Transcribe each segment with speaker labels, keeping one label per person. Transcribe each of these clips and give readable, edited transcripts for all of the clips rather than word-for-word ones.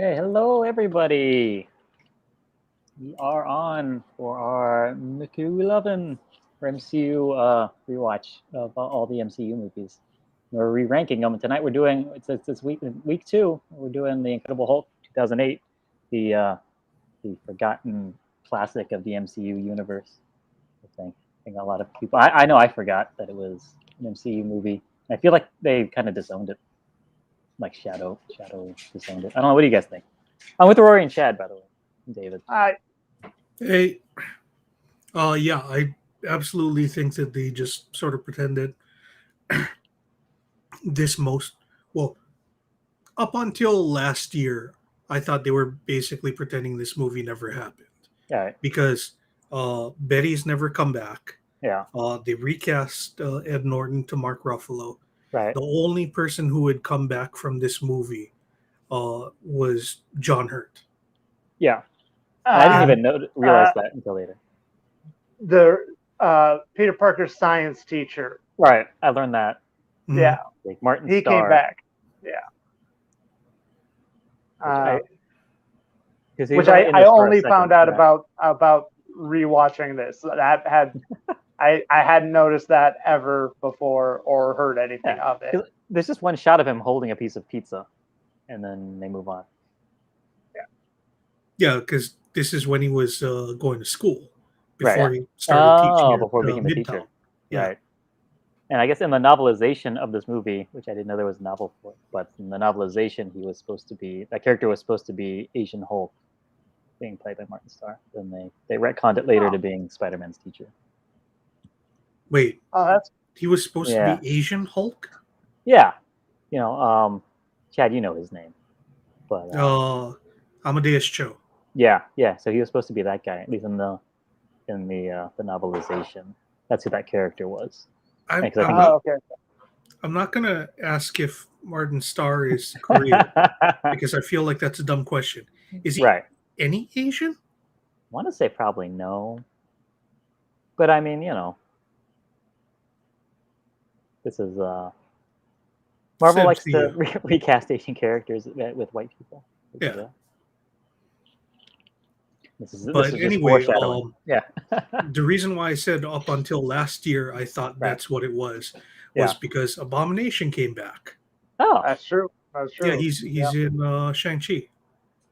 Speaker 1: Okay, hello everybody. We are on for our MCU 11 for MCU rewatch of all the MCU movies. We're re-ranking them, and tonight we're doing it's this week two. We're doing the Incredible Hulk 2008, the forgotten classic of the MCU universe. I think a lot of people. I know I forgot that it was an MCU movie. I feel like they kind of disowned it, like Shadow disowned it. I don't know. What do you guys think? I'm with Rory and Chad, by the way, and David.
Speaker 2: Hey, yeah, I absolutely think that they just sort of pretended this most well up until last year. I thought they were basically pretending this movie never happened
Speaker 1: Yeah,
Speaker 2: because Betty's never come back.
Speaker 1: yeah,
Speaker 2: They recast Ed Norton to Mark Ruffalo.
Speaker 1: right.
Speaker 2: The only person who had come back from this movie was John Hurt.
Speaker 1: Yeah, I didn't
Speaker 3: Uh,
Speaker 1: even realize that until later.
Speaker 3: the Peter Parker's science teacher.
Speaker 1: Right, I learned that.
Speaker 2: Mhm.
Speaker 3: Yeah,
Speaker 1: Like Martin
Speaker 3: he
Speaker 1: Starr,
Speaker 3: came back. Yeah,
Speaker 1: because
Speaker 3: which I only found out about rewatching this. That had I hadn't noticed that ever before or heard anything
Speaker 1: Yeah,
Speaker 3: of it.
Speaker 1: 'cause there's just one shot of him holding a piece of pizza, and then they move on.
Speaker 2: Yeah, because this is when he was going to school before
Speaker 1: Right.
Speaker 2: he started teaching
Speaker 1: Oh,
Speaker 2: at
Speaker 1: before he became a
Speaker 2: Midtown.
Speaker 1: teacher.
Speaker 2: Yeah.
Speaker 1: Right. And I guess in the novelization of this movie, which I didn't know there was a novel for, but in the novelization, that character was supposed to be Asian Hulk, being played by Martin Starr. Then they retconned it later to being Spider-Man's teacher.
Speaker 2: Wait,
Speaker 3: Oh, that's
Speaker 2: he was supposed to
Speaker 1: Yeah.
Speaker 2: be Asian Hulk?
Speaker 1: Yeah, Chad, you know his name, but
Speaker 2: Amadeus Cho.
Speaker 1: yeah. So he was supposed to be that guy, at least in the novelization. That's who that character was.
Speaker 2: I'm,
Speaker 1: Because I
Speaker 2: I'm
Speaker 1: think
Speaker 2: not,
Speaker 3: okay.
Speaker 2: I'm not going to ask if Martin Starr is Korean because I feel like that's a dumb question. Is he
Speaker 1: right.
Speaker 2: any Asian?
Speaker 1: I want to say probably no, but I mean, this is Marvel
Speaker 2: It's
Speaker 1: likes to
Speaker 2: MCU.
Speaker 1: recast Asian characters with white people.
Speaker 2: Yeah.
Speaker 1: This is
Speaker 2: But
Speaker 1: just
Speaker 2: anyway,
Speaker 1: foreshadowing. Yeah.
Speaker 2: the reason why I said up until last year I thought
Speaker 1: Right.
Speaker 2: that's what it was
Speaker 1: Yeah.
Speaker 2: because Abomination came back.
Speaker 1: Oh.
Speaker 3: That's true. That's true.
Speaker 2: Yeah, he's in Shang-Chi.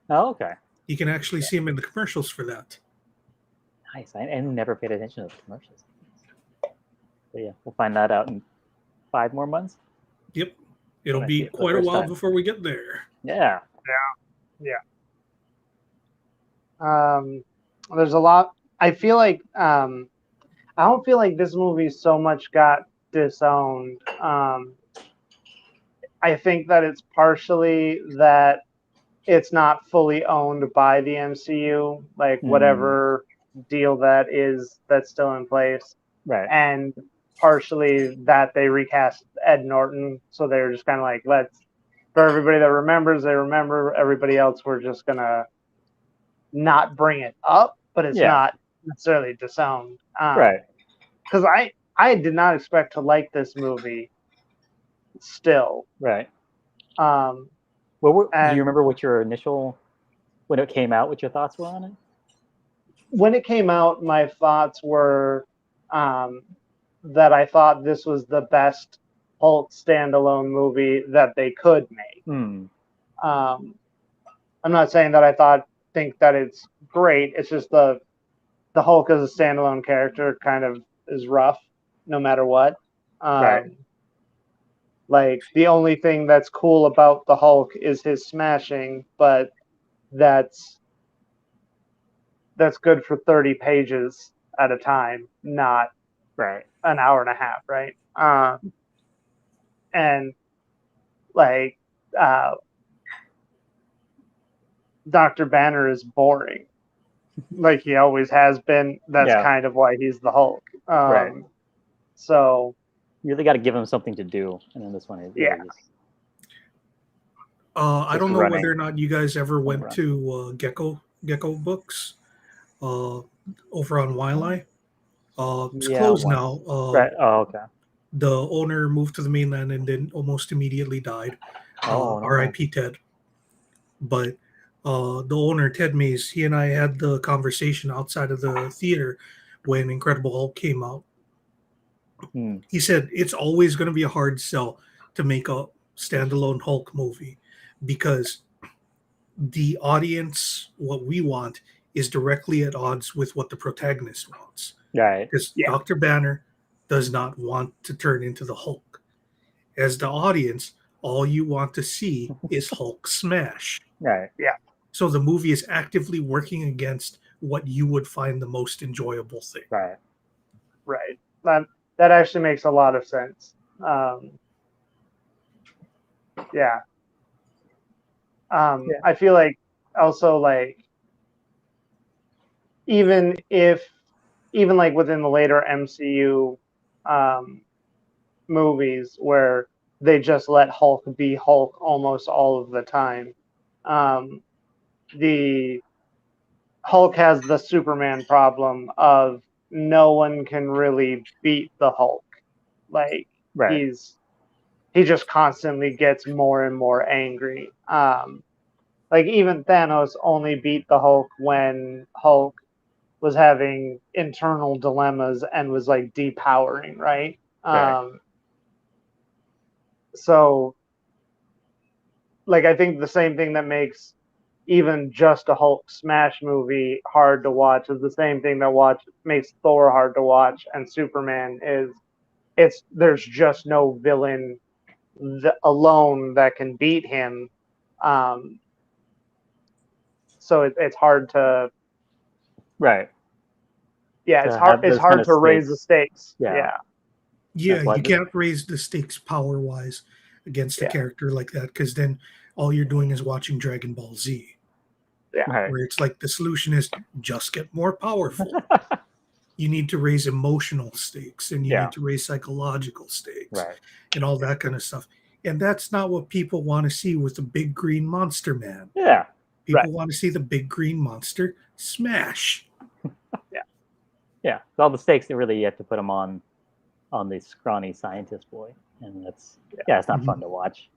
Speaker 1: Oh, okay.
Speaker 2: You can actually see him in the commercials for that.
Speaker 1: Nice. I never paid attention to the commercials. But yeah, we'll find that out in 5 more months.
Speaker 2: Yep. It'll
Speaker 1: When I
Speaker 2: be
Speaker 1: see it for the
Speaker 2: quite a
Speaker 1: first
Speaker 2: while
Speaker 1: time.
Speaker 2: before we get there.
Speaker 1: Yeah.
Speaker 3: There's a lot. I feel like I don't feel like this movie so much got disowned. I think that it's partially that it's not fully owned by the MCU, like whatever deal that's still in place,
Speaker 1: Right.
Speaker 3: and partially that they recast Ed Norton, so they're just kind of like, for everybody that remembers, they remember. Everybody else, we're just gonna not bring it up, but it's not necessarily disowned.
Speaker 1: Right.
Speaker 3: Because I did not expect to like this movie. Still,
Speaker 1: Right.
Speaker 3: do
Speaker 1: Do you remember what your when it came out, what your thoughts were on it?
Speaker 3: When it came out, my thoughts were that I thought this was the best Hulk standalone movie that they could make. I'm not saying that I think that it's great. It's just the Hulk as a standalone character kind of is rough, no matter what.
Speaker 1: Right.
Speaker 3: Like the only thing that's cool about the Hulk is his smashing, but that's good for 30 pages at a time, not
Speaker 1: Right.
Speaker 3: an hour and a half, right? And like Dr. Banner is boring, like he always has been. That's kind of why he's the Hulk.
Speaker 1: Right.
Speaker 3: So
Speaker 1: you really got to give him something to do, and then this one is
Speaker 2: I don't know whether or not you guys ever went to Gecko Books over on Wiley. It's closed now.
Speaker 1: Right. Oh, okay.
Speaker 2: The owner moved to the mainland and then almost immediately died. R.I.P. Ted. But the owner, Ted Mays, he and I had the conversation outside of the theater when Incredible Hulk came out. He said it's always going to be a hard sell to make a standalone Hulk movie because the audience, what we want, is directly at odds with what the protagonist wants.
Speaker 1: Right.
Speaker 2: Because Dr. Banner does not want to turn into the Hulk. As the audience, all you want to see is Hulk smash.
Speaker 1: Right.
Speaker 3: Yeah.
Speaker 2: So the movie is actively working against what you would find the most enjoyable thing.
Speaker 1: Right.
Speaker 3: Right. That actually makes a lot of sense. Yeah. I feel like also like even like within the later MCU movies where they just let Hulk be Hulk almost all of the time, the Hulk has the Superman problem of no one can really beat the Hulk. Like
Speaker 1: Right.
Speaker 3: he just constantly gets more and more angry. Like even Thanos only beat the Hulk when Hulk was having internal dilemmas and was like depowering, right? So like I think the same thing that makes even just a Hulk smash movie hard to watch is the same thing that makes Thor hard to watch and Superman is there's just no villain alone that can beat him. So it's hard to it's hard to raise the stakes. Yeah,
Speaker 2: you can't raise the stakes power wise against a character like that because then all you're doing is watching Dragon Ball Z. Where it's like the solution is just get more powerful. You need to raise emotional stakes and you need to raise psychological stakes and all that kind of stuff. And that's not what people want to see with the big green monster man.
Speaker 1: Yeah.
Speaker 2: People want to see the big green monster smash.
Speaker 1: Yeah. All the stakes that really you have to put them on the scrawny scientist boy. And it's not fun to watch.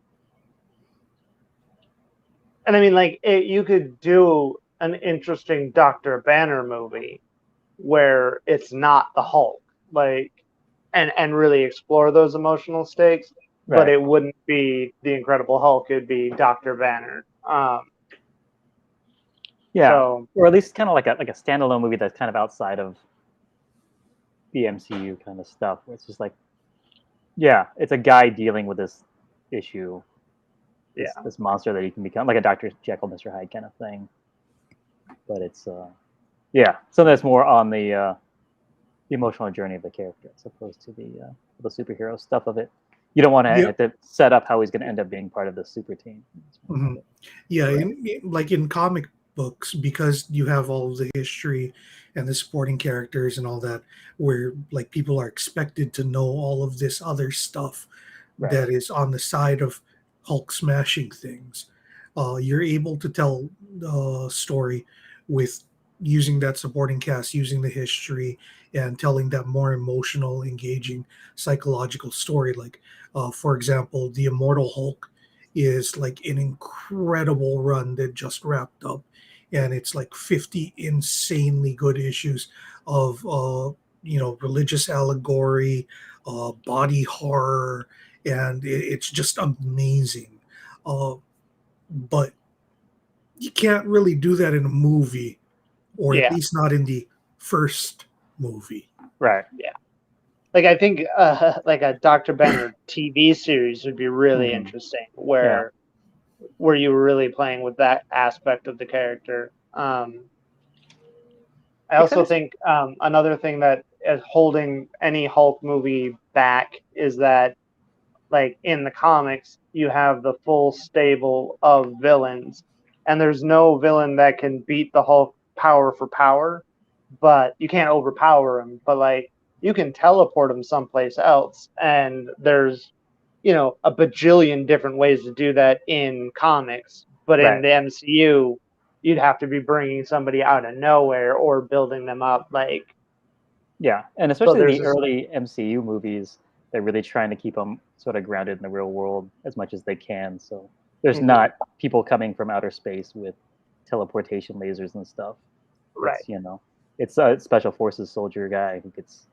Speaker 3: And I mean, like, you could do an interesting Dr. Banner movie where it's not the Hulk, like, and really explore those emotional stakes, but it wouldn't be the Incredible Hulk; it'd be Dr. Banner.
Speaker 1: Or at least kind of like a standalone movie that's kind of outside of the MCU kind of stuff. Where it's just like, it's a guy dealing with this issue. This monster that he can become, like a Dr. Jekyll, Mr. Hyde kind of thing. But it's something that's more on the emotional journey of the character as opposed to the superhero stuff of it. You don't want to have to set up how he's going to end up being part of the super team.
Speaker 2: Like in comic books, because you have all of the history and the supporting characters and all that, where like people are expected to know all of this other stuff that is on the side of Hulk smashing things. You're able to tell the story with using that supporting cast, using the history, and telling that more emotional, engaging, psychological story. Like, for example, the Immortal Hulk is like an incredible run that just wrapped up, and it's like 50 insanely good issues of religious allegory, body horror, and it's just amazing. But you can't really do that in a movie, or at least not in the first movie.
Speaker 1: Right.
Speaker 3: Yeah. Like I think like a Dr. Banner TV series would be really interesting, where you were really playing with that aspect of the character. I also think another thing that is holding any Hulk movie back is that, like in the comics, you have the full stable of villains, and there's no villain that can beat the Hulk power for power, but you can't overpower him. But like you can teleport him someplace else, and there's a bajillion different ways to do that in comics. But in the MCU, you'd have to be bringing somebody out of nowhere or building them up, like.
Speaker 1: Yeah, and especially the early MCU movies, they're really trying to keep them sort of grounded in the real world as much as they can. So there's not people coming from outer space with teleportation lasers and stuff.
Speaker 3: Right.
Speaker 1: It's a special forces soldier guy. I think it's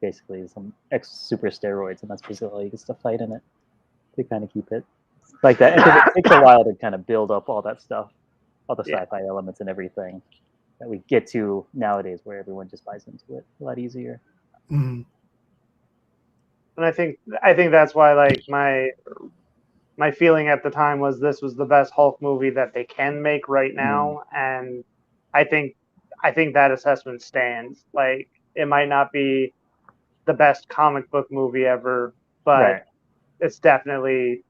Speaker 1: basically some super steroids, and that's basically all he gets to fight in it. To kind of keep it like that, because it takes a while to kind of build up all that stuff, all the sci-fi elements and everything that we get to nowadays, where everyone just buys into it a lot easier.
Speaker 2: Mm-hmm.
Speaker 3: And I think that's why, like, my feeling at the time was this was the best Hulk movie that they can make right now, and I think that assessment stands. Like, it might not be the best comic book movie ever, but it's definitely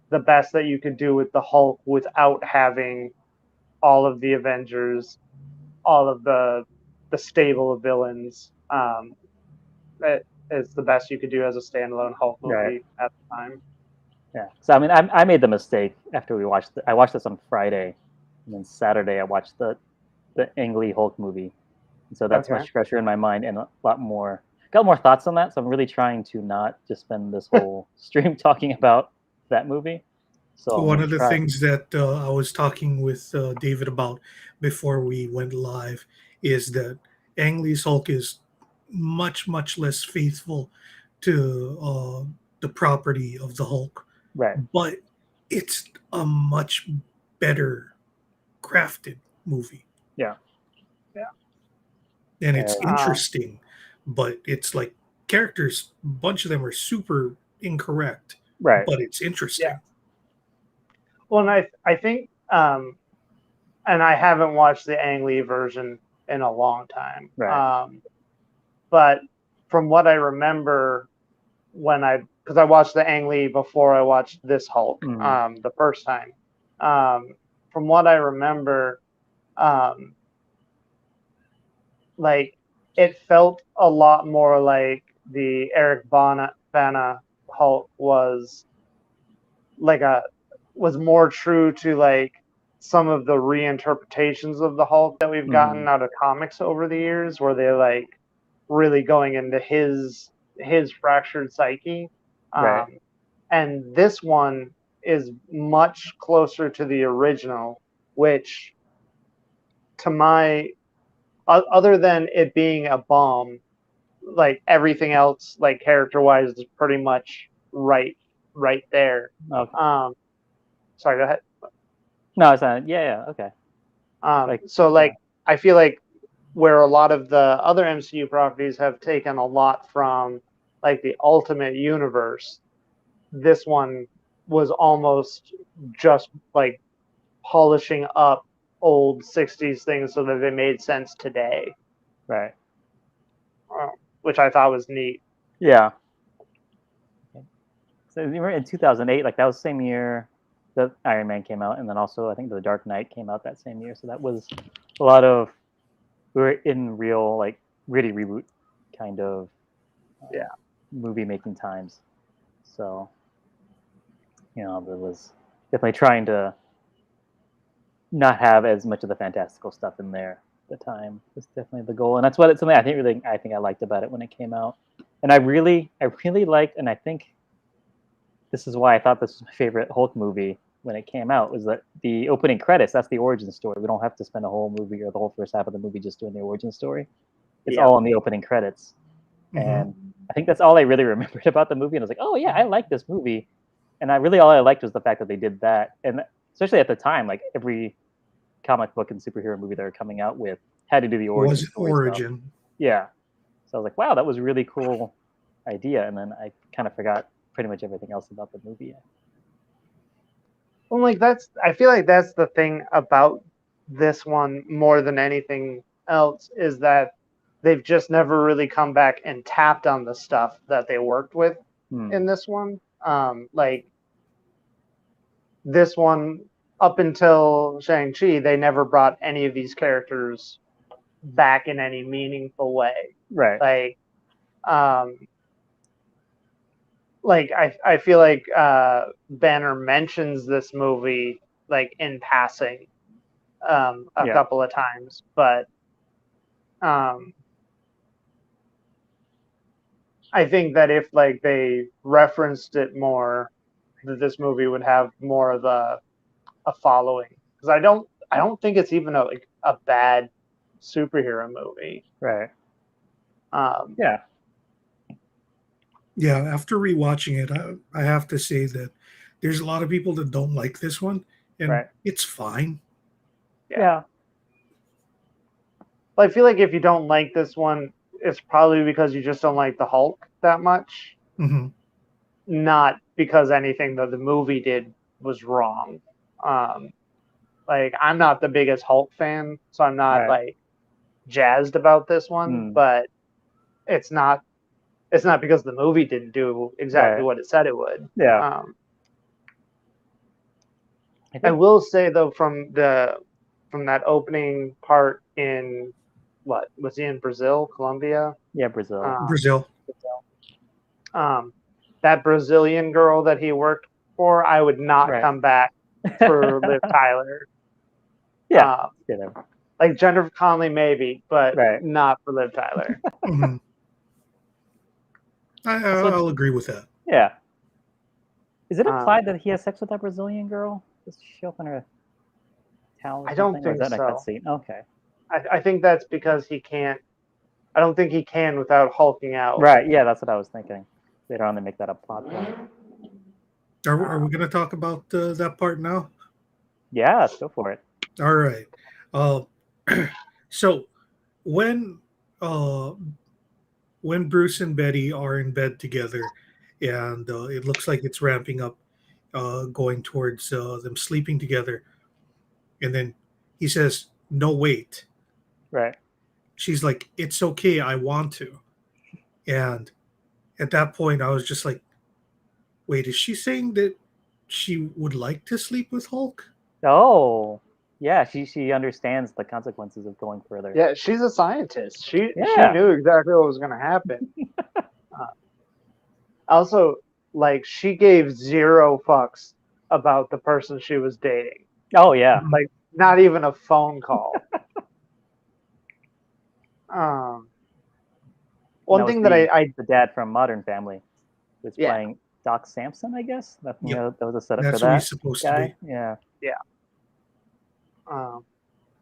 Speaker 3: the best that you could do with the Hulk without having all of the Avengers, all of the stable of villains. It's the best you could do as a standalone Hulk movie at the time.
Speaker 1: Yeah. So I mean, I made the mistake after I watched this on Friday, and then Saturday I watched the Ang Lee Hulk movie, and so that's much fresher in my mind and got more thoughts on that. So I'm really trying to not just spend this whole stream talking about that movie. So
Speaker 2: one of the things that I was talking with David about before we went live is that Ang Lee's Hulk is much less faithful to the property of the Hulk, but it's a much better crafted movie. And it's interesting, but it's like characters, a bunch of them are super incorrect, but it's interesting.
Speaker 3: Well, and I think, and I haven't watched the Ang Lee version in a long time. But from what I remember, because I watched the Ang Lee before I watched this Hulk the first time. From what I remember, like, it felt a lot more like the Eric Bana Hulk was more true to like some of the reinterpretations of the Hulk that we've gotten out of comics over the years, where they're like really going into his fractured psyche. And this one is much closer to the original, which, to my, other than it being a bomb, like everything else, like character-wise, is pretty much right there. Sorry, go ahead.
Speaker 1: No, it's not. Yeah, okay.
Speaker 3: I feel like where a lot of the other MCU properties have taken a lot from, like, the Ultimate Universe, this one was almost just like polishing up old 60s things so that they made sense today. Which I thought was neat.
Speaker 1: Yeah. So you were in 2008, like that was the same year that Iron Man came out, and then also I think The Dark Knight came out that same year. So that was a lot of, we were in real, like, gritty reboot kind of movie making times. So, there was definitely trying to not have as much of the fantastical stuff in there at the time. Was definitely the goal, and that's what it's something I think I liked about it when it came out, and I really liked, and I think this is why I thought this was my favorite Hulk movie when it came out, was that the opening credits, that's the origin story. We don't have to spend a whole movie or the whole first half of the movie just doing the origin story. It's all in the opening credits. And I think that's all I really remembered about the movie. And I was like, oh yeah, I like this movie. And all I liked was the fact that they did that. And especially at the time, like every comic book and superhero movie they were coming out with had to do the origin story stuff. Yeah. So I was like, wow, that was a really cool idea. And then I kind of forgot pretty much everything else about the movie.
Speaker 3: Well, like, I feel like that's the thing about this one more than anything else, is that they've just never really come back and tapped on the stuff that they worked with in this one. Like, this one, up until Shang-Chi, they never brought any of these characters back in any meaningful way. Like, I feel like Banner mentions this movie, like, in passing a couple of times, but I think that if, like, they referenced it more, that this movie would have more of a following. Because I don't think it's even a bad superhero movie.
Speaker 1: Right.
Speaker 3: Yeah.
Speaker 2: Yeah, after rewatching it, I have to say that there's a lot of people that don't like this one, and it's fine.
Speaker 1: Yeah.
Speaker 3: I feel like if you don't like this one, it's probably because you just don't like the Hulk that much.
Speaker 2: Mm-hmm.
Speaker 3: Not because anything that the movie did was wrong. Like, I'm not the biggest Hulk fan, so I'm not like jazzed about this one. But it's not because the movie didn't do exactly what it said it would.
Speaker 1: Yeah.
Speaker 3: I will say though, from that opening part in what was he in Brazil, Colombia?
Speaker 1: Yeah, Brazil.
Speaker 2: Brazil.
Speaker 3: That Brazilian girl that he worked for, I would not come back for Liv Tyler.
Speaker 1: Yeah.
Speaker 3: Like Jennifer Connelly maybe, but not for Liv Tyler.
Speaker 2: Mm-hmm. I'll agree with that.
Speaker 1: Yeah. Is it implied that he has sex with that Brazilian girl? Does she open her towel?
Speaker 3: I don't think so.
Speaker 1: Okay.
Speaker 3: I think that's because he can't. I don't think he can without hulking out.
Speaker 1: Right. Yeah, that's what I was thinking. Later on, they make that a plot point.
Speaker 2: Are we going to talk about that part now?
Speaker 1: Yeah, let's go for it.
Speaker 2: All right. So when Bruce and Betty are in bed together, and it looks like it's ramping up, going towards them sleeping together, and then he says, "No, wait."
Speaker 1: Right.
Speaker 2: She's like, "It's okay, I want to." And at that point, I was just like, "Wait, is she saying that she would like to sleep with Hulk?"
Speaker 1: Oh, yeah. She understands the consequences of going further.
Speaker 3: Yeah, she's a scientist. She knew exactly what was going to happen. Also, like, she gave zero fucks about the person she was dating.
Speaker 1: Oh yeah.
Speaker 3: Like, not even a phone call. One thing that
Speaker 1: the dad from Modern Family was playing Doc Samson, I guess. That was a setup for that.
Speaker 2: That's what he's supposed
Speaker 1: guy.
Speaker 2: to be.
Speaker 1: Yeah.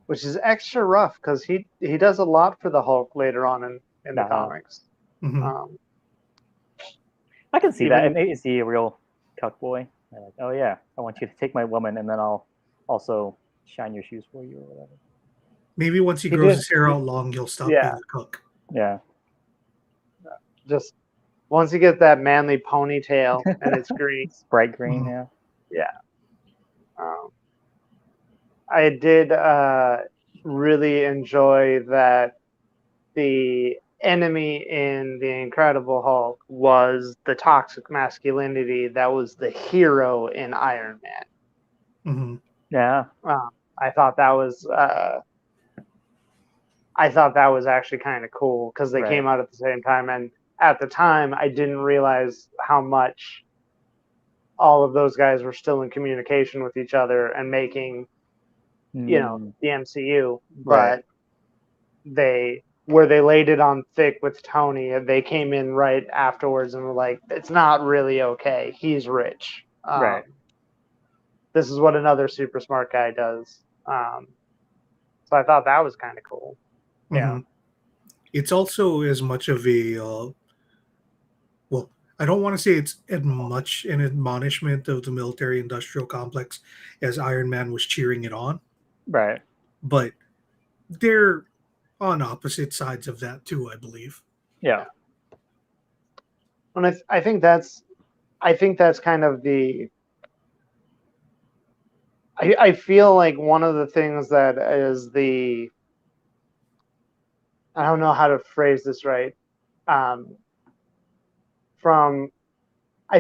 Speaker 3: Which is extra rough because he does a lot for the Hulk later on in the comics.
Speaker 2: Mm-hmm.
Speaker 1: I can see that. Is he a real cuck boy? Like, oh yeah, I want you to take my woman, and then I'll also shine your shoes for you or whatever.
Speaker 2: Maybe once he grows his hair out long, he'll stop being a cuck.
Speaker 1: Yeah.
Speaker 3: Just once he gets that manly ponytail and it's green,
Speaker 1: it's bright green.
Speaker 2: Mm-hmm.
Speaker 3: Yeah. I did really enjoy that the enemy in the Incredible Hulk was the toxic masculinity that was the hero in Iron Man.
Speaker 2: Mm-hmm.
Speaker 1: Yeah.
Speaker 3: I thought that was actually kind of cool because they came out at the same time, and at the time I didn't realize how much all of those guys were still in communication with each other and making the MCU, but they laid it on thick with Tony. They came in right afterwards and were like, "It's not really okay. He's rich. This is what another super smart guy does." So I thought that was kind of cool.
Speaker 2: Mm-hmm. It's also as much of a well, I don't want to say it's as much an admonishment of the military-industrial complex as Iron Man was cheering it on.
Speaker 1: Right.
Speaker 2: But they're on opposite sides of that too, I believe.
Speaker 1: Yeah.
Speaker 3: And I think that's kind of the. I feel like one of the things that is the. I don't know how to phrase this right. I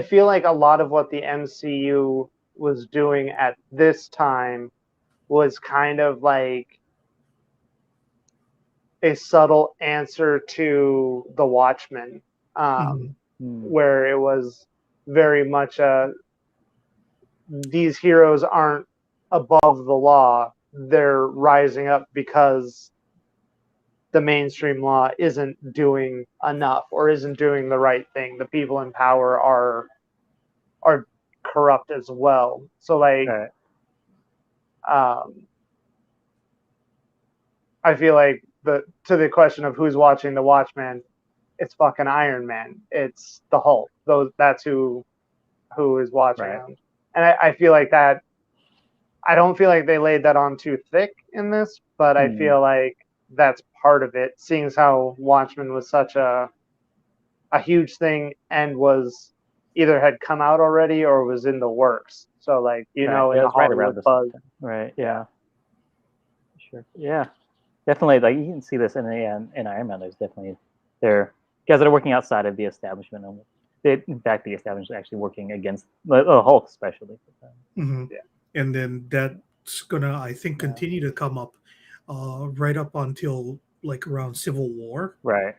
Speaker 3: feel like a lot of what the MCU was doing at this time was kind of like a subtle answer to The Watchmen, where it was very much these heroes aren't above the law. They're rising up because the mainstream law isn't doing enough or isn't doing the right thing. The people in power are corrupt as well. So like, I feel like to the question of who's watching the Watchmen, it's fucking Iron Man. It's the Hulk. That's who is watching them. And I feel like that. I don't feel like they laid that on too thick in this, but I feel like that's part of it. Seeing as how Watchmen was such a huge thing and was either had come out already or was in the works. So like in the Hollywood buzz.
Speaker 1: Right. Yeah. Sure. Yeah. Definitely. Like you can see this in Iron Man. There's definitely guys that are working outside of the establishment. In fact, the establishment is actually working against the Hulk, especially.
Speaker 2: Mm-hmm. Yeah. And then that's gonna, I think, continue to come up right up until like around Civil War.
Speaker 1: Right.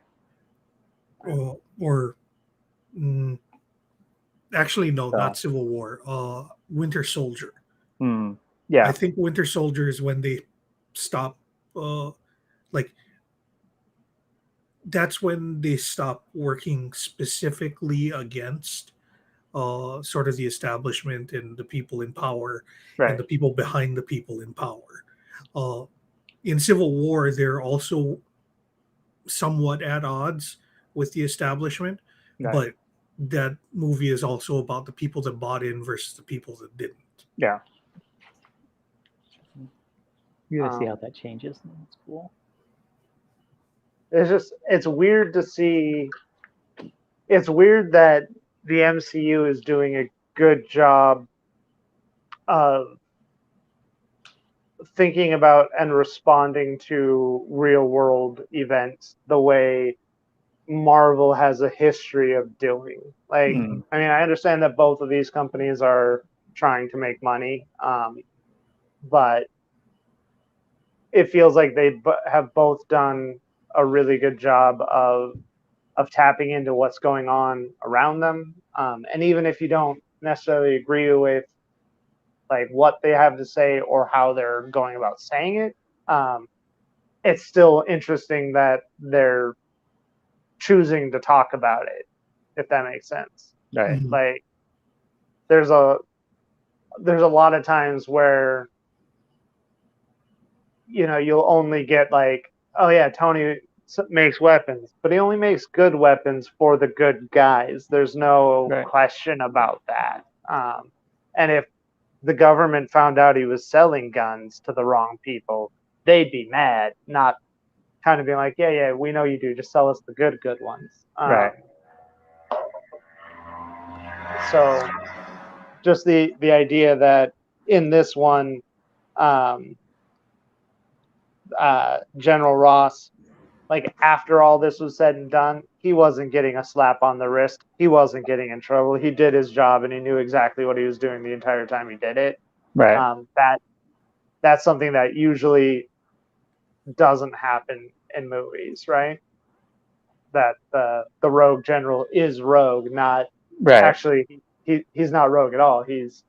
Speaker 2: Actually, no, not Civil War. Winter Soldier.
Speaker 1: Yeah.
Speaker 2: I think Winter Soldier is when they stop. That's when they stop working specifically against sort of the establishment and the people in power and the people behind the people in power. In Civil War, they're also somewhat at odds with the establishment, but that movie is also about the people that bought in versus the people that didn't.
Speaker 1: Yeah. You're gonna see how that changes. That's cool.
Speaker 3: It's weird to see. It's weird that the MCU is doing a good job of thinking about and responding to real world events the way Marvel has a history of doing. Like, I mean, I understand that both of these companies are trying to make money, but it feels like they have both done a really good job of tapping into what's going on around them. And even if you don't necessarily agree with like what they have to say or how they're going about saying it, it's still interesting that they're choosing to talk about it, if that makes sense.
Speaker 1: Right.
Speaker 3: Like there's a lot of times where you'll only get like, oh yeah, Tony makes weapons, but he only makes good weapons for the good guys. There's no question about that. And if the government found out he was selling guns to the wrong people, they'd be mad, not kind of being like, yeah, we know you do, just sell us the good ones. So just the idea that in this one, General Ross, like after all this was said and done, he wasn't getting a slap on the wrist. He wasn't getting in trouble. He did his job and he knew exactly what he was doing the entire time he did it.
Speaker 1: Right.
Speaker 3: That's something that usually doesn't happen in movies, right? That the rogue general is rogue, not actually he's not rogue at all. He's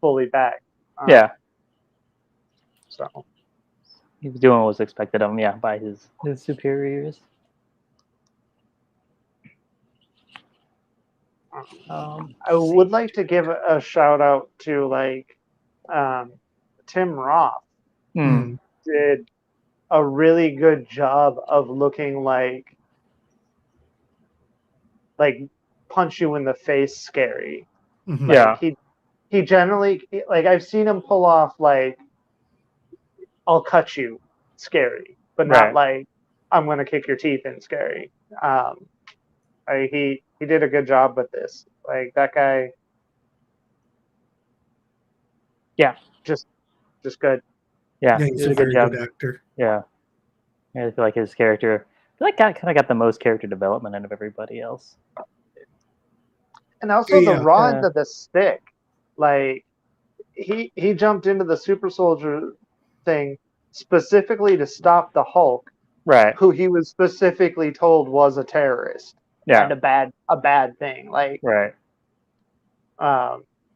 Speaker 3: fully backed. So
Speaker 1: he was doing what was expected of him, by his superiors.
Speaker 3: I would like to give a shout out to like Tim Roth. Did a really good job of looking like punch you in the face scary. He generally, like, I've seen him pull off like I'll cut you scary, but not like I'm gonna kick your teeth in scary. He did a good job with this. Like that guy. Just good.
Speaker 2: He's a very good actor.
Speaker 1: I feel like his character, kind of got the most character development out of everybody else.
Speaker 3: And also the rod to the stick, like he jumped into the super soldier thing specifically to stop the Hulk, who he was specifically told was a terrorist and a bad thing. Like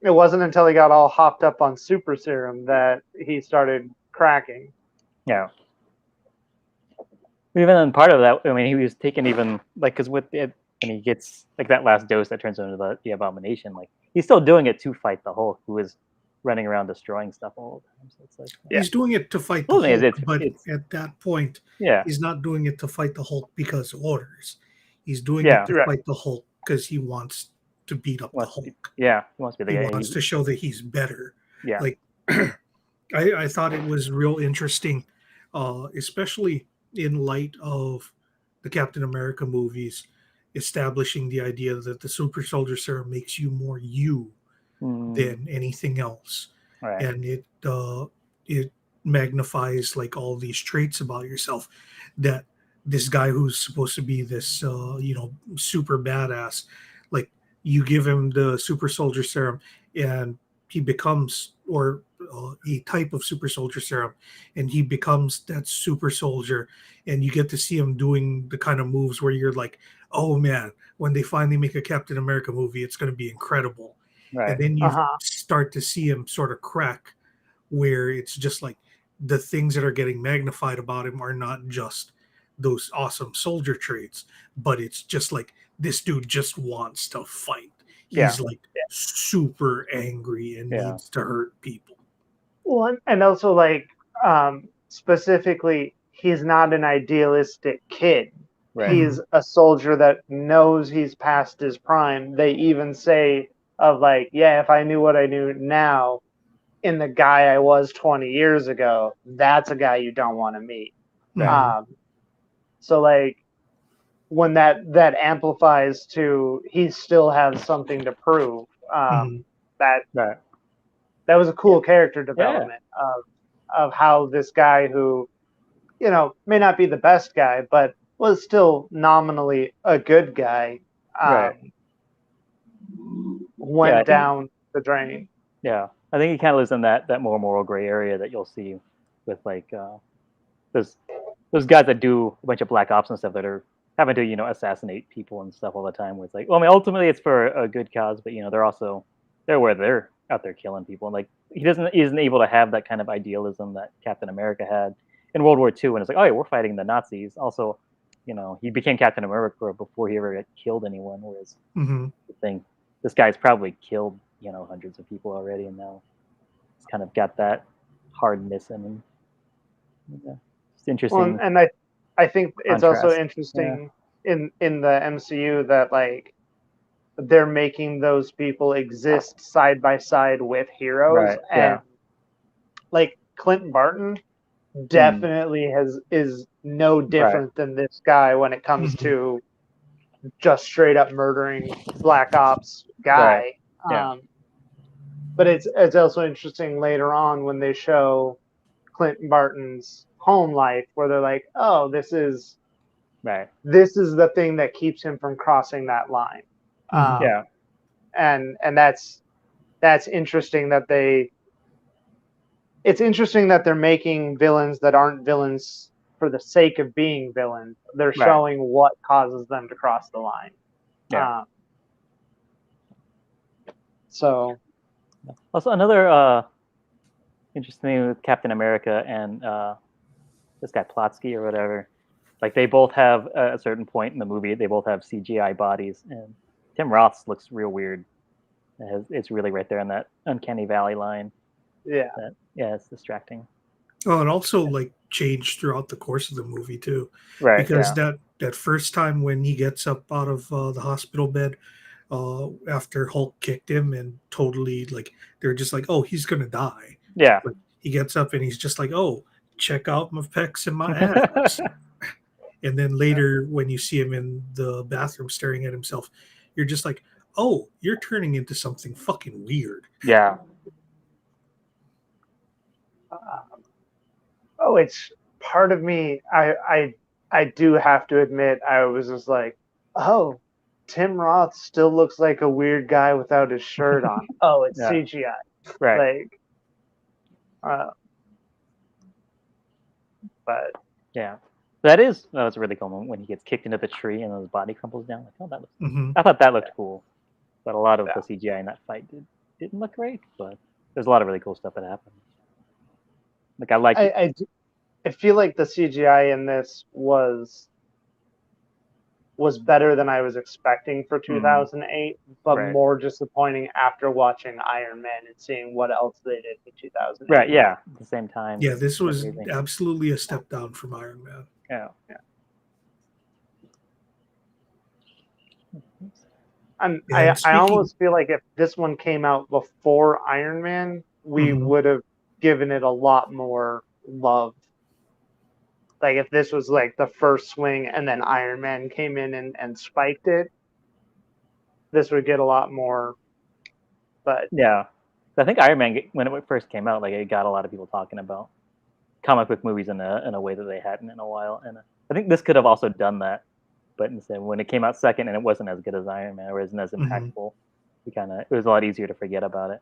Speaker 3: it wasn't until he got all hopped up on super serum that he started cracking.
Speaker 1: Even in part of that, I mean, he was taking even like because with it, and he gets like that last dose that turns into the abomination. Like he's still doing it to fight the Hulk, who is running around destroying stuff all the time. So it's like
Speaker 2: He's doing it to fight the
Speaker 1: Well,
Speaker 2: Hulk,
Speaker 1: it's-
Speaker 2: but
Speaker 1: it's-
Speaker 2: at that point,
Speaker 1: yeah,
Speaker 2: he's not doing it to fight the Hulk because of orders. He's doing
Speaker 1: Yeah.
Speaker 2: it to fight the Hulk because he wants to beat up the
Speaker 1: Wants to be-
Speaker 2: Hulk.
Speaker 1: yeah, he wants to be
Speaker 2: He
Speaker 1: the guy.
Speaker 2: wants to show that he's better.
Speaker 1: Yeah,
Speaker 2: Like, I thought it was real interesting, especially in light of the Captain America movies, establishing the idea that the super soldier serum makes you more you than anything else,
Speaker 1: right.
Speaker 2: and it magnifies like all these traits about yourself that this guy who's supposed to be this super badass, like you give him the super soldier serum and he becomes or a type of super soldier serum and he becomes that super soldier, and you get to see him doing the kind of moves where you're like, oh man, when they finally make a Captain America movie it's going to be incredible.
Speaker 1: Right.
Speaker 2: And then you start to see him sort of crack, where it's just like the things that are getting magnified about him are not just those awesome soldier traits, but it's just like this dude just wants to fight. He's like super angry and needs to hurt people.
Speaker 3: Well, and also like specifically, he's not an idealistic kid.
Speaker 1: Right.
Speaker 3: He's a soldier that knows he's past his prime. They even say of like, yeah, if I knew what I knew now in the guy I was 20 years ago, that's a guy you don't want to meet.
Speaker 1: Right.
Speaker 3: So like when that amplifies to he still has something to prove. That was a cool character development of how this guy who, may not be the best guy, but was still nominally a good guy, went down the drain.
Speaker 1: Yeah, I think he kind of lives in that more moral gray area that you'll see with like those guys that do a bunch of black ops and stuff that are having to assassinate people and stuff all the time. Where it's like, well, I mean, ultimately it's for a good cause, but they're aware they're out there killing people. And like he isn't able to have that kind of idealism that Captain America had in World War II, when it's like, oh, yeah, we're fighting the Nazis. Also, he became Captain America before he ever got killed anyone. Whereas this guy's probably killed hundreds of people already, and now he's kind of got that hardness in him. Yeah, it's interesting.
Speaker 3: Well, and I think it's also interesting in the MCU that like they're making those people exist side by side with heroes, and like Clint Barton definitely is no different than this guy when it comes to just straight up murdering Black Ops guy. But it's also interesting later on when they show Clint Barton's home life, where they're like, oh, this is the thing that keeps him from crossing that line. And that's interesting that it's interesting that they're making villains that aren't villains for the sake of being villains. They're showing what causes them to cross the line. So
Speaker 1: also another interesting thing with Captain America and this guy Plotsky or whatever, like they both have a certain point in the movie, they both have CGI bodies, and Tim Roth's looks real weird. It's really right there in that uncanny valley line. It's distracting.
Speaker 2: Oh, and also like changed throughout the course of the movie too,
Speaker 1: because
Speaker 2: that first time when he gets up out of the hospital bed after Hulk kicked him and totally like they're just like, oh, he's gonna die. But he gets up and he's just like, oh, check out my pecs and my ass. And then later when you see him in the bathroom staring at himself, you're just like, oh, you're turning into something fucking weird.
Speaker 3: It's part of me. I do have to admit, I was just like, oh, Tim Roth still looks like a weird guy without his shirt on. Oh, it's CGI. Like, but
Speaker 1: that's a really cool moment when he gets kicked into the tree and his body crumples down. Like, oh, that looks. I thought that looked cool, but a lot of the CGI in that fight didn't look great. But there's a lot of really cool stuff that happened. Like
Speaker 3: I feel like the CGI in this was was better than I was expecting for 2008, but more disappointing after watching Iron Man and seeing what else they did in 2008.
Speaker 1: Right, yeah. At the same time.
Speaker 2: Yeah, this was absolutely a step down from Iron Man.
Speaker 1: Yeah.
Speaker 3: I almost feel like if this one came out before Iron Man, we would have given it a lot more love. Like if this was like the first swing and then Iron Man came in and spiked it, this would get a lot more. But
Speaker 1: yeah, I think Iron Man, when it first came out, like it got a lot of people talking about comic book movies in a way that they hadn't in a while, and I think this could have also done that. But instead, when it came out second and it wasn't as good as Iron Man or isn't as impactful, it was a lot easier to forget about it.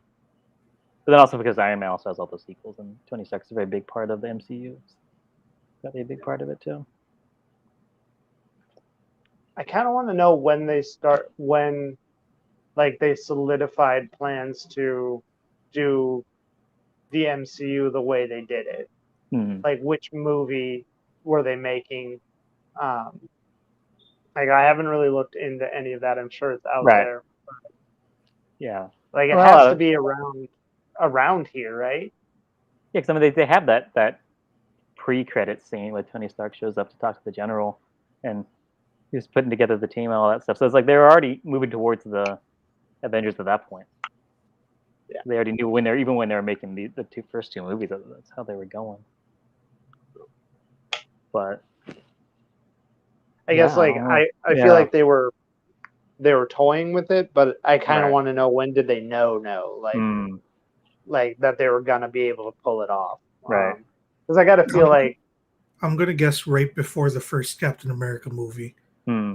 Speaker 1: But then also because Iron Man also has all those sequels, and Tony Stark's a very big part of the MCU. Got to be a big part of it too.
Speaker 3: I kind of want to know when they solidified plans to do the MCU the way they did it. Like which movie were they making? Like I haven't really looked into any of that. I'm sure it's out there.
Speaker 1: Yeah.
Speaker 3: Like it has to be around here, right?
Speaker 1: Yeah, because I mean they have that pre-credit scene where Tony Stark shows up to talk to the general, and he's putting together the team and all that stuff. So it's like they were already moving towards the Avengers at that point.
Speaker 3: Yeah.
Speaker 1: They already knew when they were making the first two movies. That's how they were going. But
Speaker 3: I guess I feel like they were toying with it, but I kind of want to know when did they know like that they were gonna be able to pull it off.
Speaker 1: Right.
Speaker 3: Because I gotta feel like
Speaker 2: I'm gonna guess right before the first Captain America movie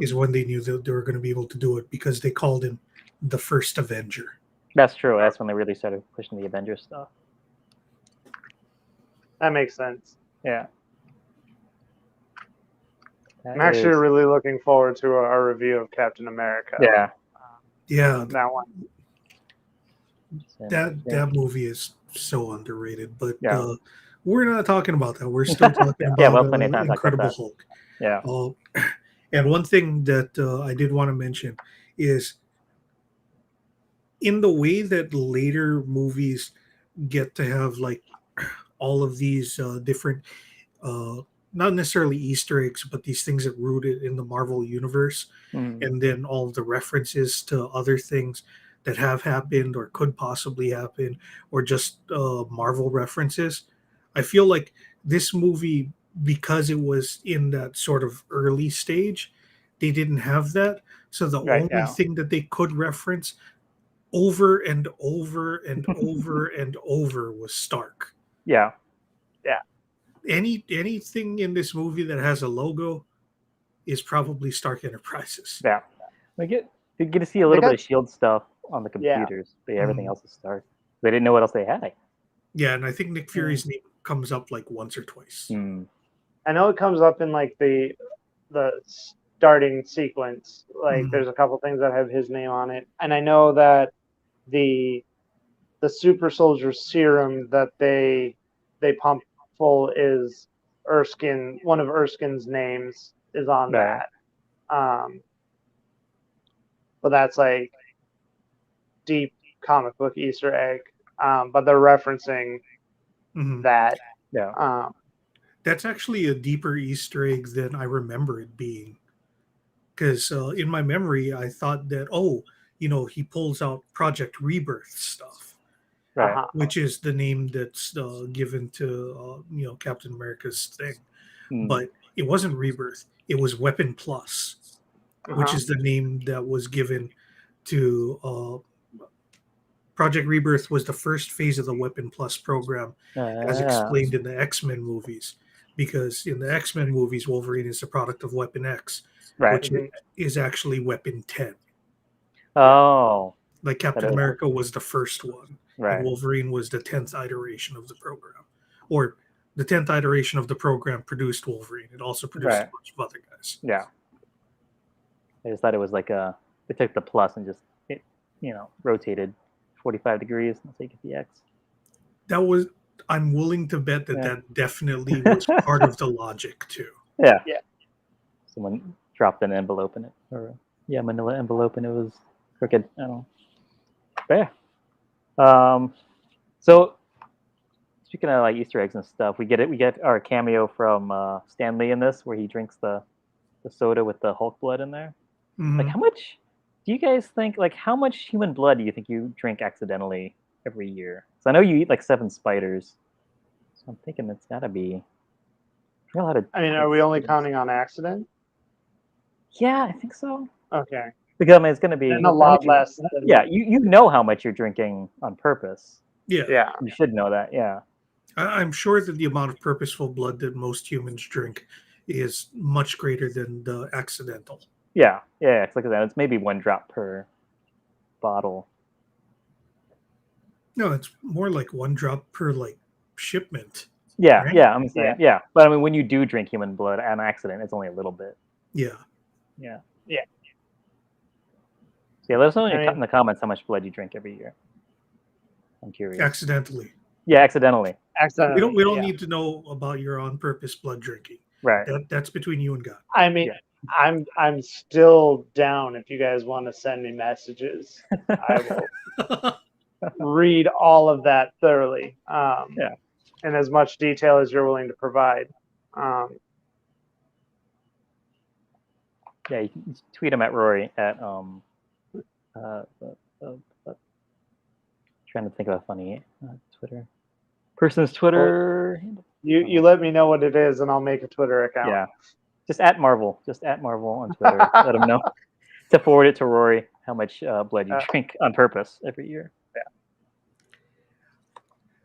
Speaker 2: is when they knew that they were gonna be able to do it, because they called him the first Avenger.
Speaker 1: That's true. That's when they really started pushing the Avengers stuff.
Speaker 3: That makes sense.
Speaker 1: Yeah.
Speaker 3: I'm actually really looking forward to our review of Captain America.
Speaker 1: Yeah.
Speaker 2: Yeah.
Speaker 3: That one.
Speaker 2: That movie is so underrated, but we're not talking about that. We're still talking about Incredible Hulk.
Speaker 1: Yeah.
Speaker 2: And one thing that I did want to mention is in the way that later movies get to have like all of these different not necessarily Easter eggs, but these things that rooted in the Marvel universe, and then all the references to other things that have happened or could possibly happen, or just Marvel references. I feel like this movie, because it was in that sort of early stage, they didn't have that. So the only thing that they could reference over and over and over and over was Stark.
Speaker 1: Yeah.
Speaker 3: Yeah.
Speaker 2: Anything in this movie that has a logo is probably Stark Enterprises.
Speaker 1: Yeah. You get to see a little bit of SHIELD stuff on the computers, but everything else is Stark. They didn't know what else they had.
Speaker 2: Yeah, and I think Nick Fury's name comes up like once or twice.
Speaker 3: I know it comes up in like the starting sequence. Like there's a couple things that have his name on it, and I know that the super soldier serum that they pump full is Erskine. One of Erskine's names is on that. But that's like deep comic book Easter egg. But they're referencing that.
Speaker 1: Yeah.
Speaker 2: That's actually a deeper Easter egg than I remember it being. Because in my memory, I thought that, he pulls out Project Rebirth stuff.
Speaker 1: Right.
Speaker 2: Which is the name that's given to, Captain America's thing. But it wasn't Rebirth. It was Weapon Plus, which is the name that was given to Project Rebirth. Was the first phase of the Weapon Plus program, as explained in the X-Men movies. Because in the X-Men movies, Wolverine is a product of Weapon X, which is actually Weapon 10.
Speaker 1: Oh.
Speaker 2: Like Captain America was the first one.
Speaker 1: Right.
Speaker 2: And Wolverine was the 10th iteration of the program. Or the 10th iteration of the program produced Wolverine. It also produced a bunch of other guys.
Speaker 1: Yeah. I just thought it was like they took the plus and just, rotated 45 degrees and so you get the X.
Speaker 2: I'm willing to bet that definitely was part of the logic too.
Speaker 1: Yeah. Yeah. So when dropped an envelope in it, or manila envelope, and it was crooked. I don't know. But yeah. So speaking of like Easter eggs and stuff, we get our cameo from Stan Lee in this, where he drinks the soda with the Hulk blood in there.
Speaker 2: Mhm.
Speaker 1: Like, how much do you guys think? Like, how much human blood do you think you drink accidentally every year? So I know you eat like 7 spiders, so I'm thinking it's got to be a lot of.
Speaker 3: I mean, are we only counting on accident?
Speaker 1: Yeah, I think so.
Speaker 3: Okay.
Speaker 1: Because I mean, it's going to be
Speaker 3: And a lot less than.
Speaker 1: Yeah, you know how much you're drinking on purpose.
Speaker 2: Yeah.
Speaker 3: Yeah.
Speaker 1: You should know that. Yeah.
Speaker 2: I'm sure that the amount of purposeful blood that most humans drink is much greater than the accidental.
Speaker 1: Yeah. It's like that. It's maybe 1 drop per bottle.
Speaker 2: No, it's more like 1 drop per like shipment.
Speaker 1: Yeah,
Speaker 2: right?
Speaker 1: yeah, I'm saying, yeah. But I mean, when you do drink human blood on accident, it's only a little bit.
Speaker 2: Yeah.
Speaker 1: Yeah.
Speaker 3: Yeah.
Speaker 1: So yeah, let us know in the comments how much blood you drink every year. I'm curious.
Speaker 2: Accidentally.
Speaker 1: Yeah, accidentally.
Speaker 3: Accidentally.
Speaker 2: We don't need to know about your on-purpose blood drinking.
Speaker 1: Right.
Speaker 2: That's between you and God.
Speaker 3: I mean, I'm still down if you guys want to send me messages. I will read all of that thoroughly. In as much detail as you're willing to provide.
Speaker 1: Yeah, you can tweet him at Rory at trying to think of a funny Twitter person's Twitter.
Speaker 3: You let me know what it is, and I'll make a Twitter account.
Speaker 1: Yeah, just at Marvel on Twitter. Let him know to forward it to Rory how much blood you drink on purpose every year. Yeah.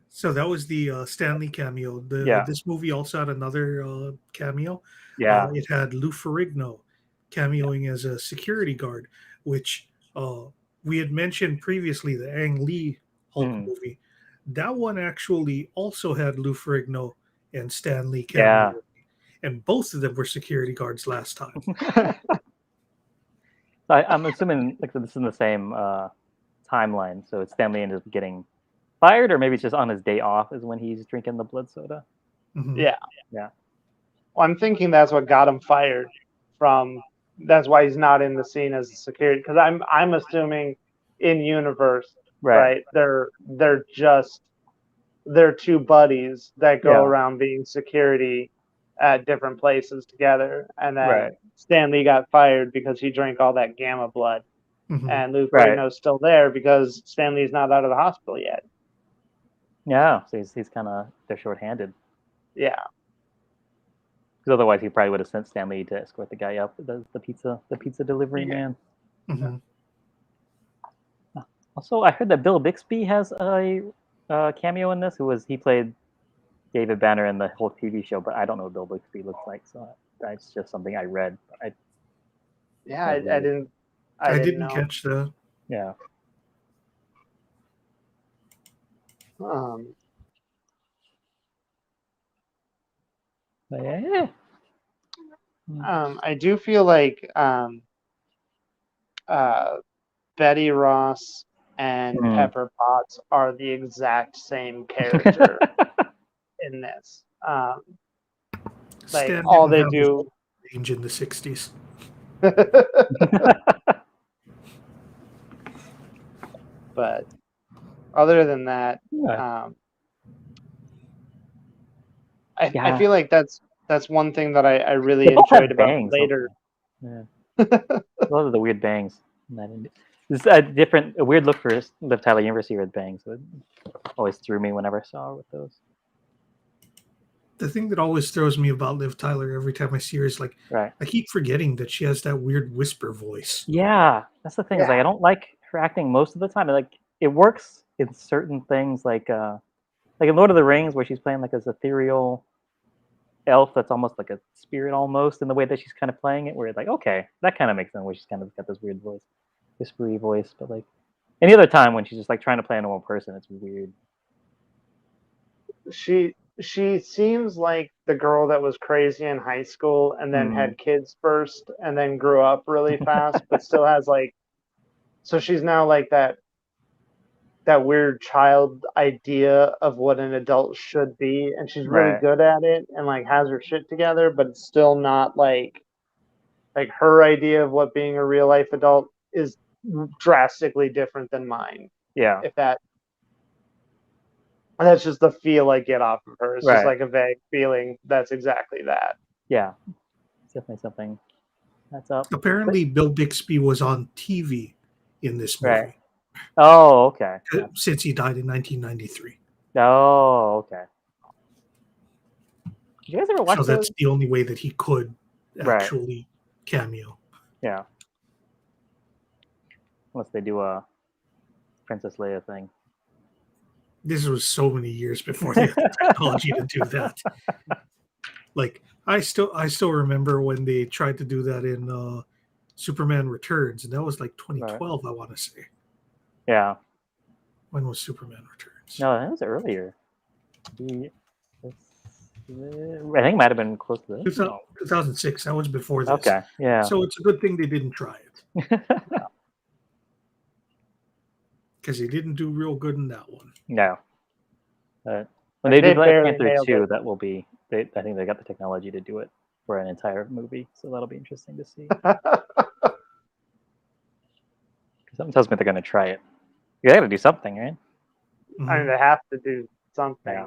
Speaker 2: So that was the Stan Lee cameo. This movie also had another cameo.
Speaker 1: Yeah.
Speaker 2: It had Lou Ferrigno cameoing as a security guard, which we had mentioned previously, the Ang Lee Hulk movie. That one actually also had Lou Ferrigno and Stan Lee cameo. And both of them were security guards last time.
Speaker 1: I'm assuming like this is in the same timeline. So it's Stan Lee ends up getting fired, or maybe it's just on his day off is when he's drinking the blood soda.
Speaker 2: Mm-hmm.
Speaker 3: Yeah.
Speaker 1: Yeah.
Speaker 3: Well, I'm thinking that's what got him fired from. That's why he's not in the scene as a security. Because I'm assuming in universe, right? They're two buddies that go around being security at different places together, and then Stan Lee got fired because he drank all that gamma blood, and Lou Ferrigno's still there because Stan Lee's not out of the hospital yet.
Speaker 1: Yeah, so he's kind of they're shorthanded.
Speaker 3: Yeah,
Speaker 1: because otherwise he probably would have sent Stan Lee to escort the guy up, the pizza delivery man.
Speaker 2: Mm-hmm.
Speaker 1: Also, I heard that Bill Bixby has a cameo in this. He played David Banner in the whole TV show, but I don't know what Bill Bixby looks like, so that's just something I read.
Speaker 3: I didn't
Speaker 2: catch that.
Speaker 1: Yeah.
Speaker 3: I do feel like Betty Ross and Pepper Potts are the exact same character in this. Like
Speaker 2: Stan
Speaker 3: all they do
Speaker 2: range in the 60s.
Speaker 3: But other than that, I feel like that's one thing that I really enjoyed about later.
Speaker 1: Yeah. Those are the weird bangs. It's a weird look for Liv Tyler Universe here with bangs. So it always threw me whenever I saw her with those.
Speaker 2: The thing that always throws me about Liv Tyler every time I see her is like, I keep forgetting that she has that weird whisper voice.
Speaker 1: Yeah, that's the thing. Is like I don't like her acting most of the time. Like it works in certain things, like in Lord of the Rings, where she's playing like this ethereal elf that's almost like a spirit, almost in the way that she's kind of playing it. Where it's like, okay, that kind of makes sense. Where she's kind of got this weird voice, whispery voice. But like any other time when she's just like trying to play a normal person, it's weird.
Speaker 3: She seems like the girl that was crazy in high school and then had kids first and then grew up really fast, but still has like, so she's now like that weird child idea of what an adult should be, and she's really good at it and like has her shit together, but it's still not like like her idea of what being a real life adult is drastically different than mine.
Speaker 1: Yeah.
Speaker 3: If that's just the feel I get off of her. It's just
Speaker 1: Right.
Speaker 3: like a vague feeling. That's exactly that.
Speaker 1: Yeah. It's definitely something that's up.
Speaker 2: Apparently, Bill Bixby was on TV in this movie.
Speaker 1: Right. Oh, okay.
Speaker 2: Since he died in 1993.
Speaker 1: Oh, okay. Did you guys ever watch
Speaker 2: So
Speaker 1: those?
Speaker 2: that's the only way that he could
Speaker 1: Right.
Speaker 2: actually cameo.
Speaker 1: Yeah. Unless they do a Princess Leia thing.
Speaker 2: This was so many years before they had the technology to do that. Like I still remember when they tried to do that in Superman Returns, and that was like 2012, I want to say.
Speaker 1: Yeah.
Speaker 2: When was Superman Returns?
Speaker 1: No, that was earlier. I think it might have been close to this.
Speaker 2: 2006. That was before this.
Speaker 1: Okay. Yeah.
Speaker 2: So it's a good thing they didn't try it. Because he didn't do real good in that one.
Speaker 1: No. When they do Black Panther 2, that will be. I think they got the technology to do it for an entire movie, so that'll be interesting to see. Something tells me they're going to try it. You got to do something, right?
Speaker 2: Mm-hmm.
Speaker 3: I mean, they have to do something.
Speaker 1: Yeah.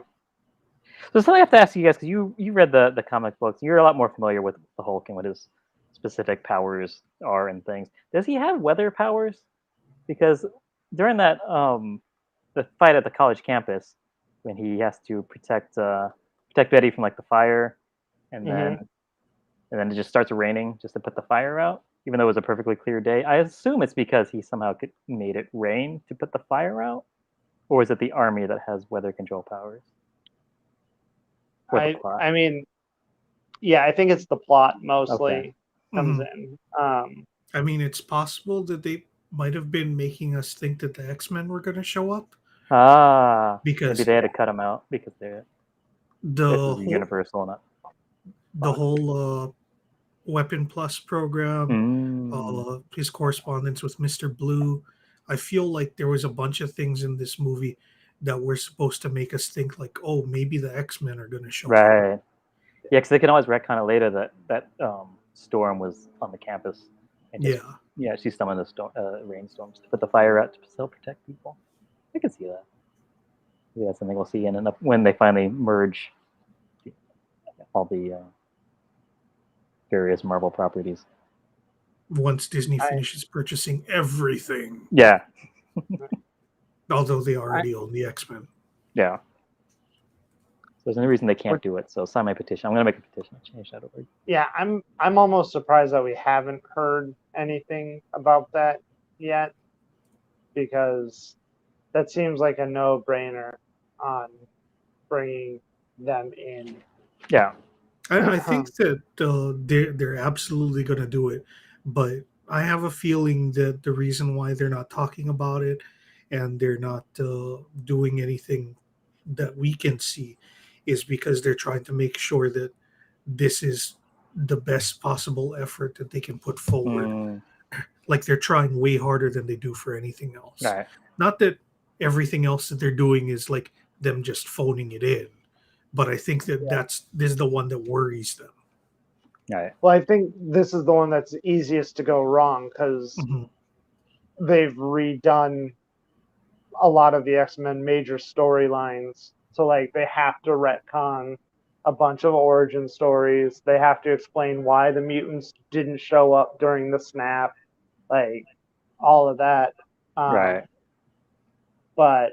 Speaker 1: So something I have to ask you guys, because you read the comic books, you're a lot more familiar with the Hulk and what his specific powers are and things. Does he have weather powers? Because during that the fight at the college campus, when he has to protect Betty from like the fire, and then it just starts raining just to put the fire out, even though it was a perfectly clear day. I assume it's because he somehow made it rain to put the fire out, or is it the army that has weather control powers?
Speaker 3: I mean, yeah, I think it's the plot mostly comes in.
Speaker 2: I mean, it's possible that they might have been making us think that the X-Men were going to show up. Because
Speaker 1: maybe they had to cut them out because they're universal, not
Speaker 2: the whole Weapon Plus program, his correspondence with Mr. Blue. I feel like there was a bunch of things in this movie that were supposed to make us think like, oh, maybe the X-Men are going to show up.
Speaker 1: Right. Yeah, because they can always retcon it later that Storm was on the campus. And she summoned the rainstorms to put the fire out to still protect people. I can see that. Maybe that's something we'll see when they finally merge all the various Marvel properties.
Speaker 2: Once Disney finishes purchasing everything.
Speaker 1: Yeah.
Speaker 2: Although they already own the X-Men.
Speaker 1: Yeah. So there's no reason they can't do it. So sign my petition. I'm going to make a petition to change that over.
Speaker 3: Yeah, I'm almost surprised that we haven't heard anything about that yet, because that seems like a no-brainer on bringing them in.
Speaker 1: Yeah.
Speaker 2: I think that they're absolutely going to do it, but I have a feeling that the reason why they're not talking about it and they're not doing anything that we can see is because they're trying to make sure that this is the best possible effort that they can put forward. Like they're trying way harder than they do for anything else.
Speaker 1: Right.
Speaker 2: Not that everything else that they're doing is like them just phoning it in, but I think that this is the one that worries them.
Speaker 1: Right.
Speaker 3: Well, I think this is the one that's easiest to go wrong because they've redone a lot of the X-Men major storylines. So like they have to retcon a bunch of origin stories. They have to explain why the mutants didn't show up during the snap, like all of that.
Speaker 1: Right.
Speaker 3: But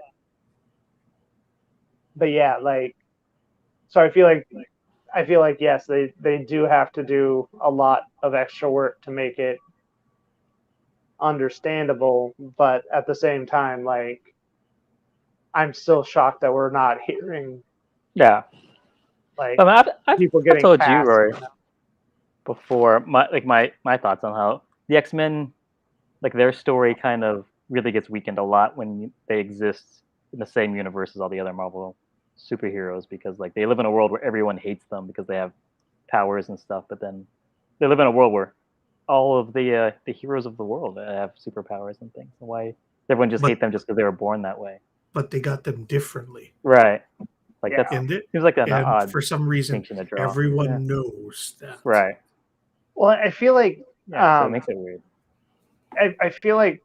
Speaker 3: yeah, like, so I feel like yes, they do have to do a lot of extra work to make it understandable, but at the same time, like, I'm still shocked that we're not hearing.
Speaker 1: Yeah.
Speaker 3: Like,
Speaker 1: people getting told you, Rory, before my thoughts on how the X-Men, like their story kind of really gets weakened a lot when they exist in the same universe as all the other Marvel superheroes, because like they live in a world where everyone hates them because they have powers and stuff, but then they live in a world where all of the heroes of the world have superpowers and things. And why everyone just hate them just because they were born that way?
Speaker 2: But they got them differently,
Speaker 1: right? Like that seems like an odd
Speaker 2: for some reason everyone knows that,
Speaker 1: right?
Speaker 3: Well, I feel like
Speaker 1: So it makes it weird.
Speaker 3: I feel like,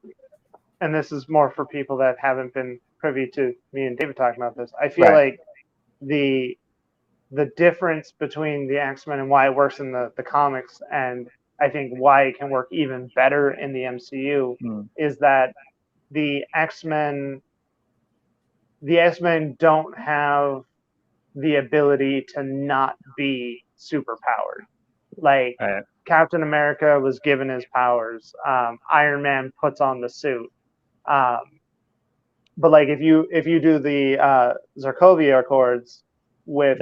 Speaker 3: and this is more for people that haven't been privy to me and David talking about this. I feel like the difference between the X-Men and why it works in the comics, and I think why it can work even better in the MCU, is that the X-Men don't have the ability to not be superpowered. Like Captain America was given his powers. Iron Man puts on the suit. But like if you do the Zarkovia Accords with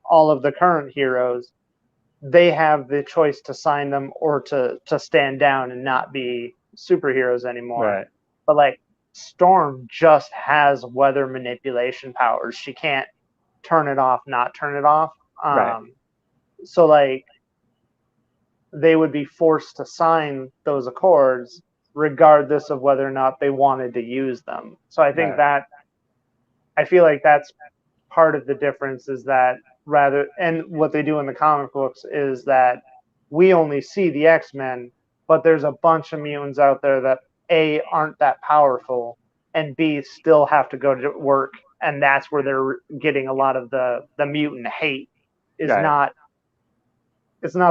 Speaker 3: all of the current heroes, they have the choice to sign them or to stand down and not be superheroes anymore.
Speaker 1: Right.
Speaker 3: But like Storm just has weather manipulation powers. She can't turn it off, not turn it off. So like they would be forced to sign those accords regardless of whether or not they wanted to use them. So I think that I feel like that's part of the difference, is that and what they do in the comic books is that we only see the X-Men, but there's a bunch of mutants out there that A, aren't that powerful, and B, still have to go to work, and that's where they're getting a lot of the mutant hate. It's not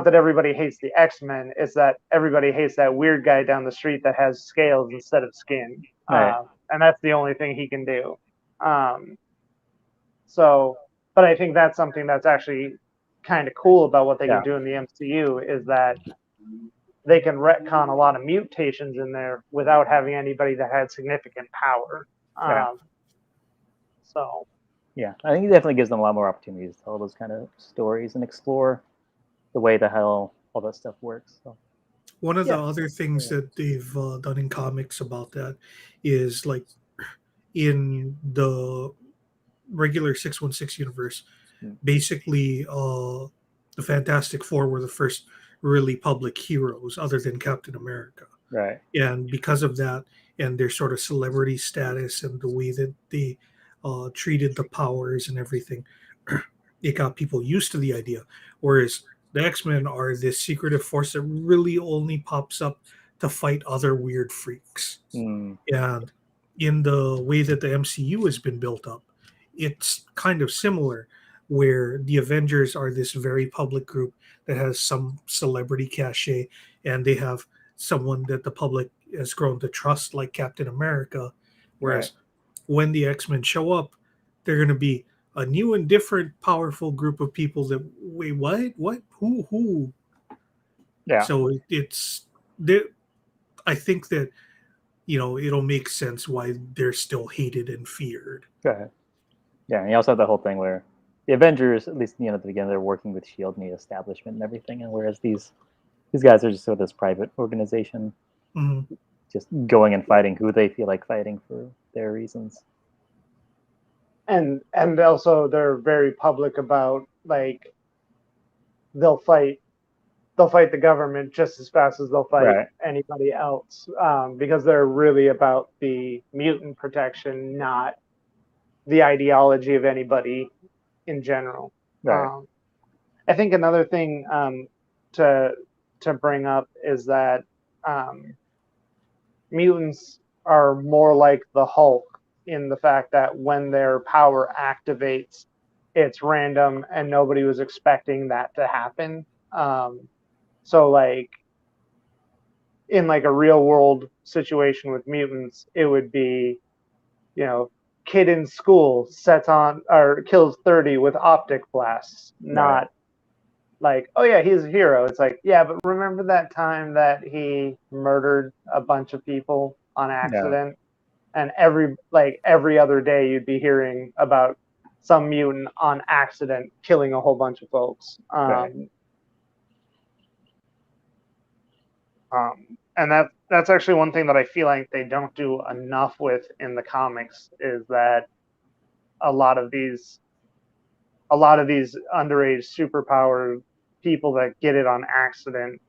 Speaker 3: that everybody hates the X-Men, it's that everybody hates that weird guy down the street that has scales instead of skin. And that's the only thing he can do. But I think that's something that's actually kind of cool about what they can do in the MCU, is that they can retcon a lot of mutations in there without having anybody that had significant power.
Speaker 1: Yeah, I think it definitely gives them a lot more opportunities to tell those kind of stories and explore the way the hell all that stuff works. So.
Speaker 2: One of the other things that they've done in comics about that is, like, in the regular 616 universe, basically the Fantastic Four were the first really public heroes other than Captain America.
Speaker 1: Right.
Speaker 2: And because of that, and their sort of celebrity status and the way that they treated the powers and everything, it got people used to the idea. Whereas the X-Men are this secretive force that really only pops up to fight other weird freaks. And in the way that the MCU has been built up, it's kind of similar, where the Avengers are this very public group that has some celebrity cachet, and they have someone that the public has grown to trust, like Captain America. Whereas when the X-Men show up, they're going to be a new and different, powerful group of people that, wait, what, who?
Speaker 1: Yeah.
Speaker 2: So I think that, it'll make sense why they're still hated and feared.
Speaker 1: Go ahead. Yeah, and you also have the whole thing where the Avengers, at least at the beginning, they're working with S.H.I.E.L.D. and the establishment and everything, and whereas these guys are just sort of this private organization, just going and fighting who they feel like fighting for their reasons.
Speaker 3: And also they're very public about, like, they'll fight the government just as fast as they'll fight anybody else, because they're really about the mutant protection, not the ideology of anybody in general. I think another thing to bring up is that mutants are more like the Hulk, in the fact that when their power activates, it's random and nobody was expecting that to happen. So like in like a real world situation with mutants, it would be, kid in school sets on or kills 30 with optic blasts, not like, oh yeah, he's a hero. It's like, yeah, but remember that time that he murdered a bunch of people on accident? And every other day you'd be hearing about some mutant on accident killing a whole bunch of folks. And that's actually one thing that I feel like they don't do enough with in the comics, is that a lot of these underage superpower people that get it on accident,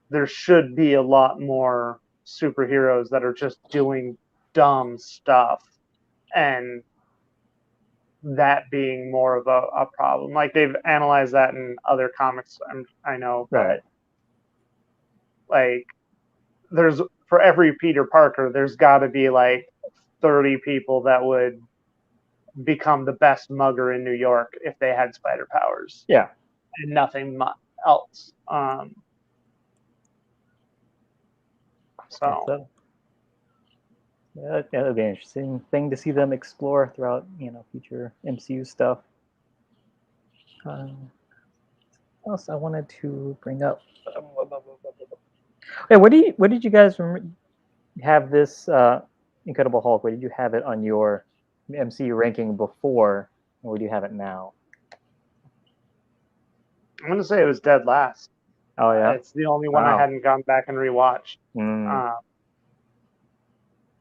Speaker 3: there should be a lot more superheroes that are just doing dumb stuff, and that being more of a problem. Like, they've analyzed that in other comics, I know, but Like, there's for every Peter Parker, there's got to be like 30 people that would become the best mugger in New York if they had spider powers.
Speaker 1: Yeah.
Speaker 3: And nothing else. So
Speaker 1: yeah, that'd be an interesting thing to see them explore throughout, future MCU stuff. What else I wanted to bring up? Hey, where did you guys have this Incredible Hulk? Where did you have it on your MCU ranking before, and where do you have it now?
Speaker 3: I'm gonna say it was dead last.
Speaker 1: Oh yeah,
Speaker 3: it's the only one I hadn't gone back and rewatched.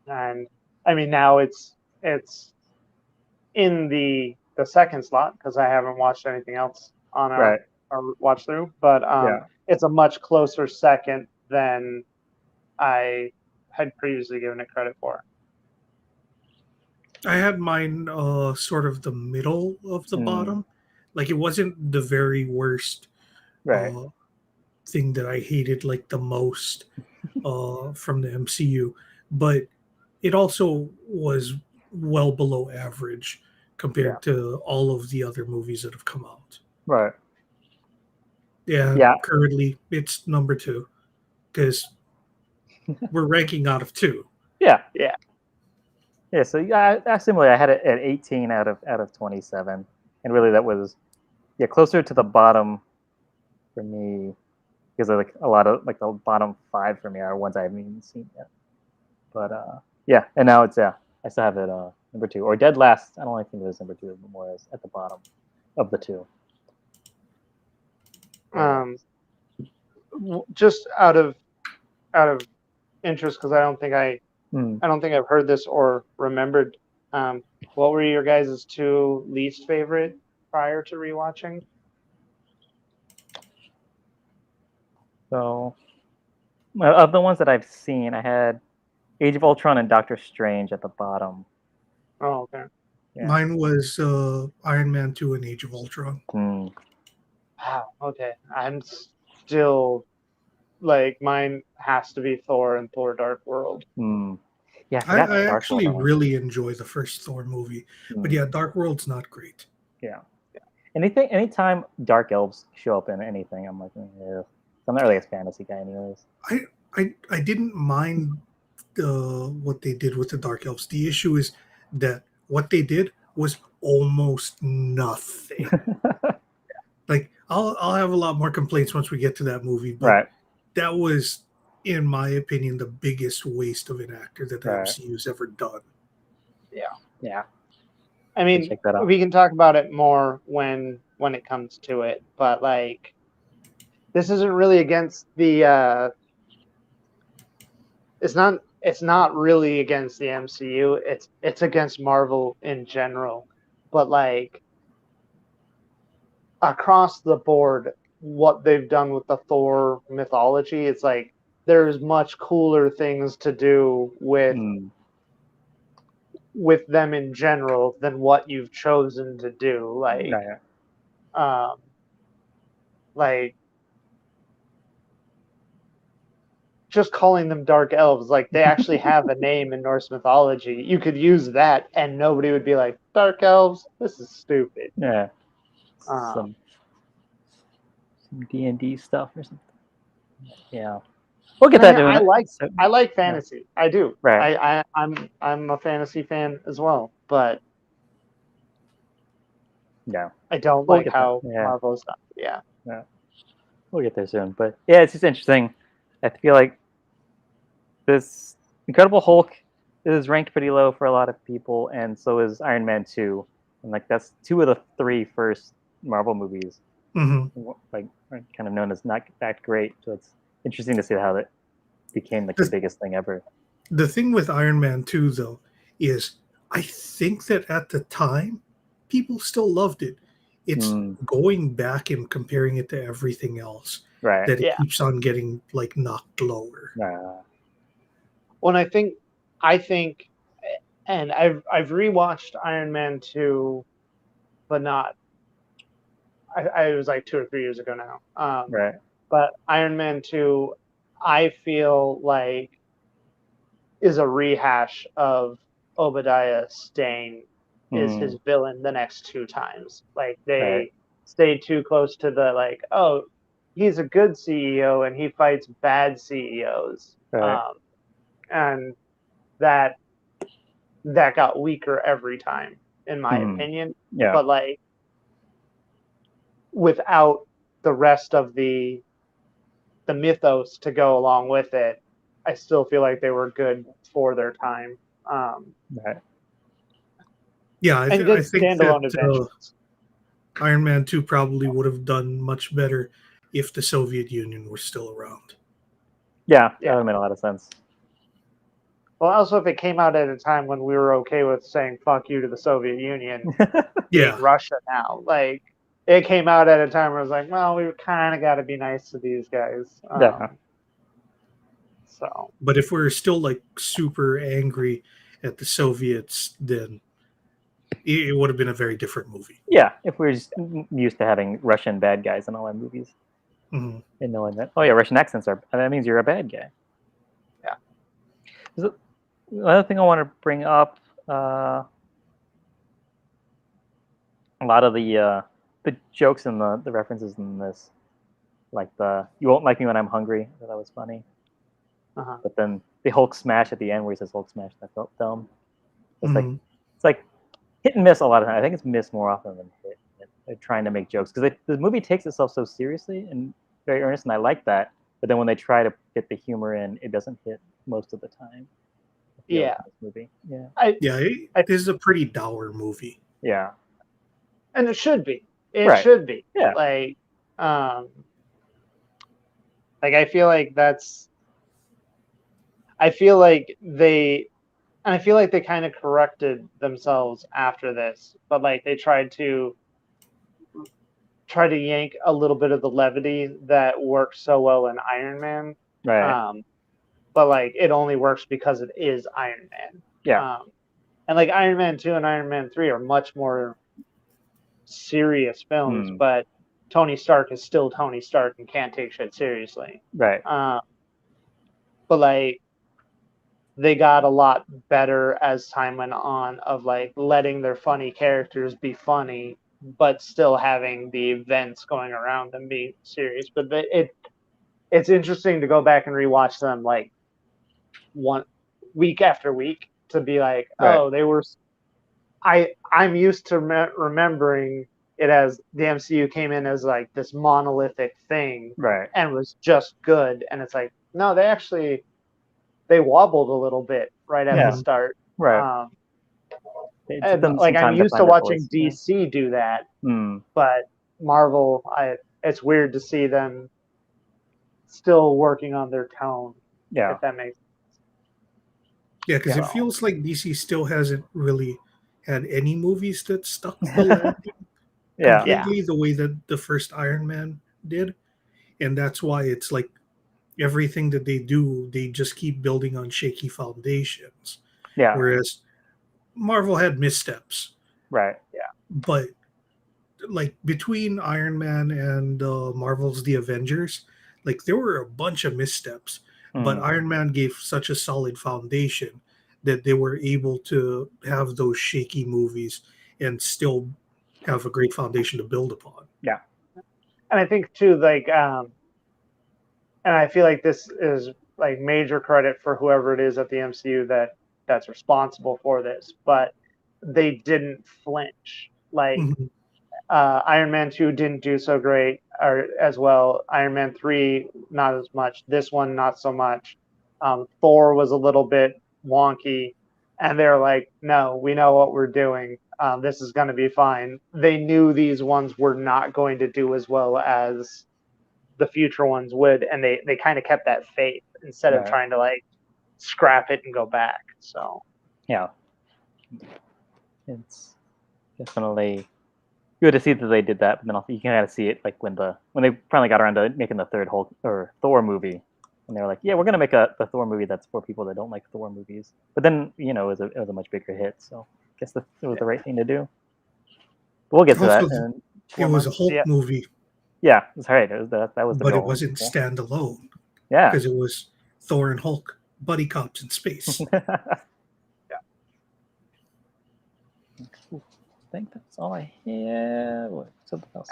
Speaker 3: And I mean, now it's in the second slot because I haven't watched anything else on our watch through. But it's a much closer second than I had previously given it credit for.
Speaker 2: I had mine sort of the middle of the bottom. Like, it wasn't the very worst thing that I hated like the most from the MCU, but it also was well below average compared to all of the other movies that have come out.
Speaker 1: Right.
Speaker 2: Yeah. Currently, it's number 2 because we're ranking out of 2.
Speaker 1: Yeah. So similarly, I had it at 18 out of 27, and really that was closer to the bottom for me because like a lot of like the bottom 5 for me are ones I haven't even seen yet. But and now it's I still have it number 2 or dead last. I don't think it was number 2, but more as at the bottom of the 2.
Speaker 3: Just out of interest, because I don't think I've heard this or remembered. What were your guys' 2 least favorite prior to rewatching?
Speaker 1: So, of the ones that I've seen, I had Age of Ultron and Doctor Strange at the bottom.
Speaker 3: Oh, okay.
Speaker 2: Yeah. Mine was Iron Man 2 and Age of Ultron.
Speaker 3: Wow. Okay. I'm still like, mine has to be Thor and Thor: Dark World.
Speaker 1: Yeah,
Speaker 2: I actually really enjoy the first Thor movie, but Dark World's not great.
Speaker 1: Yeah. Anytime dark elves show up in anything, I'm like, I'm not really a fantasy guy, anyways.
Speaker 2: I didn't mind what they did with the dark elves. The issue is that what they did was almost nothing. Like, I'll have a lot more complaints once we get to that movie, but that was, in my opinion, the biggest waste of an actor that the MCU's ever done.
Speaker 3: Yeah. I mean, we can talk about it more when it comes to it, but like, this isn't really against the. It's not really against the MCU. It's against Marvel in general, but like, across the board, what they've done with the Thor mythology, it's like there's much cooler things to do with them in general than what you've chosen to do. Like just calling them dark elves, like, they actually have a name in Norse mythology. You could use that and nobody would be like, dark elves, this is stupid.
Speaker 1: Yeah. Some D&D stuff or something. Yeah. We'll get that.
Speaker 3: I like fantasy. I do. Right. I'm a fantasy fan as well, but I don't like how Marvel's done. Yeah.
Speaker 1: We'll get there soon, but it's just interesting. I feel like this Incredible Hulk is ranked pretty low for a lot of people, and so is Iron Man 2, and like that's 2 of the 3 first Marvel movies. Like, kind of known as not that great, so it's interesting to see how that became like the biggest thing ever.
Speaker 2: The thing with Iron Man 2, though, is I think that at the time people still loved it. It's going back and comparing it to everything else that it keeps on getting like knocked lower.
Speaker 3: Well, I think, and I've rewatched Iron Man 2, but not. I was like 2 or 3 years ago now. But Iron Man 2, I feel like is a rehash of Obadiah Stane is his villain the next 2 times. Like they stay too close to the like, oh, he's a good CEO and he fights bad CEOs. And that got weaker every time, in my opinion.
Speaker 1: Yeah.
Speaker 3: But like without the rest of the mythos to go along with it, I still feel like they were good for their time.
Speaker 2: Yeah, I
Speaker 3: and good
Speaker 2: think
Speaker 3: standalone
Speaker 2: that
Speaker 3: adventures.
Speaker 2: Iron Man 2 probably would have done much better if the Soviet Union were still around.
Speaker 1: Yeah, that would have made a lot of sense.
Speaker 3: Well, also if it came out at a time when we were okay with saying "fuck you" to the Soviet Union, being Russia now, like it came out at a time where I was like, well, we kind of got to be nice to these guys. So,
Speaker 2: but if we're still like super angry at the Soviets, then it would have been a very different movie.
Speaker 1: Yeah, if we're just used to having Russian bad guys in all our movies, and knowing that, oh yeah, Russian accents that means you're a bad guy.
Speaker 3: Yeah.
Speaker 1: Another thing I want to bring up, a lot of the jokes and the references in this, like the "you won't like me when I'm hungry," I thought that was funny. But then the Hulk smash at the end, where he says Hulk smash, that felt dumb. It's like hit and miss a lot of times. I think it's miss more often than hit. They're trying to make jokes because the movie takes itself so seriously and very earnest, and I like that. But then when they try to fit the humor in, it doesn't hit most of the time.
Speaker 3: Yeah,
Speaker 1: this movie. Yeah,
Speaker 2: it is a pretty dour movie.
Speaker 1: Yeah,
Speaker 3: and it should be. It should be.
Speaker 1: Yeah,
Speaker 3: like I feel like that's. I feel like they kind of corrected themselves after this, but like they tried to yank a little bit of the levity that works so well in Iron Man. But like it only works because it is Iron Man.
Speaker 1: Yeah.
Speaker 3: And like Iron Man 2 and Iron Man 3 are much more serious films, but Tony Stark is still Tony Stark and can't take shit seriously.
Speaker 1: Right.
Speaker 3: But like they got a lot better as time went on of like letting their funny characters be funny, but still having the events going around them being serious. But it's interesting to go back and rewatch them like one week after week to be like, oh, they were. I'm used to remembering it as the MCU came in as like this monolithic thing, and was just good, and it's like no, they wobbled a little bit right at the start. And like I'm used to watching DC do that, but Marvel, it's weird to see them still working on their tone. If that makes sense.
Speaker 2: Yeah, because it feels like DC still hasn't really had any movies that stuck the landing completely the way that the first Iron Man did, and that's why it's like everything that they do, they just keep building on shaky foundations.
Speaker 1: Yeah.
Speaker 2: Whereas Marvel had missteps.
Speaker 1: Right. Yeah.
Speaker 2: But like between Iron Man and Marvel's The Avengers, like there were a bunch of missteps. But Iron Man gave such a solid foundation that they were able to have those shaky movies and still have a great foundation to build upon.
Speaker 1: Yeah.
Speaker 3: And I think too, like, and I feel like this is like major credit for whoever it is at the MCU that's responsible for this, but they didn't flinch. Like Iron Man 2 didn't do so great or as well. Iron Man 3 not as much. This one not so much. Thor was a little bit wonky, and they're like, no, we know what we're doing. This is going to be fine. They knew these ones were not going to do as well as the future ones would, and they kind of kept that faith instead of trying to like scrap it and go back. So
Speaker 1: yeah, it's definitely good to see that they did that, but then also you can kind of see it like when they finally got around to making the third Hulk or Thor movie, and they were like, yeah, we're gonna make the Thor movie that's for people that don't like Thor movies. But then it was a much bigger hit, so I guess it was the right thing to do. But we'll get to that.
Speaker 2: It was a Hulk movie.
Speaker 1: Yeah, that's right. That was the.
Speaker 2: But it wasn't standalone.
Speaker 1: Yeah.
Speaker 2: Because it was Thor and Hulk, buddy cops in space.
Speaker 1: I think that's all I have. What, something else?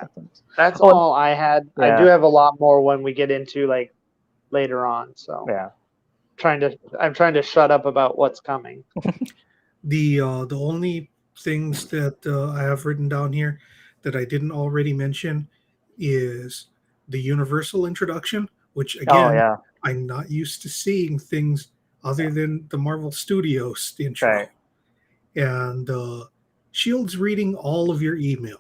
Speaker 3: That's all I had.
Speaker 1: Yeah.
Speaker 3: I do have a lot more when we get into like later on. So
Speaker 1: yeah,
Speaker 3: I'm trying to shut up about what's coming.
Speaker 2: The only things that I have written down here that I didn't already mention is the Universal introduction, which again,
Speaker 1: yeah,
Speaker 2: I'm not used to seeing things other than the Marvel Studios intro.
Speaker 1: right.
Speaker 2: And Shield's reading all of your email,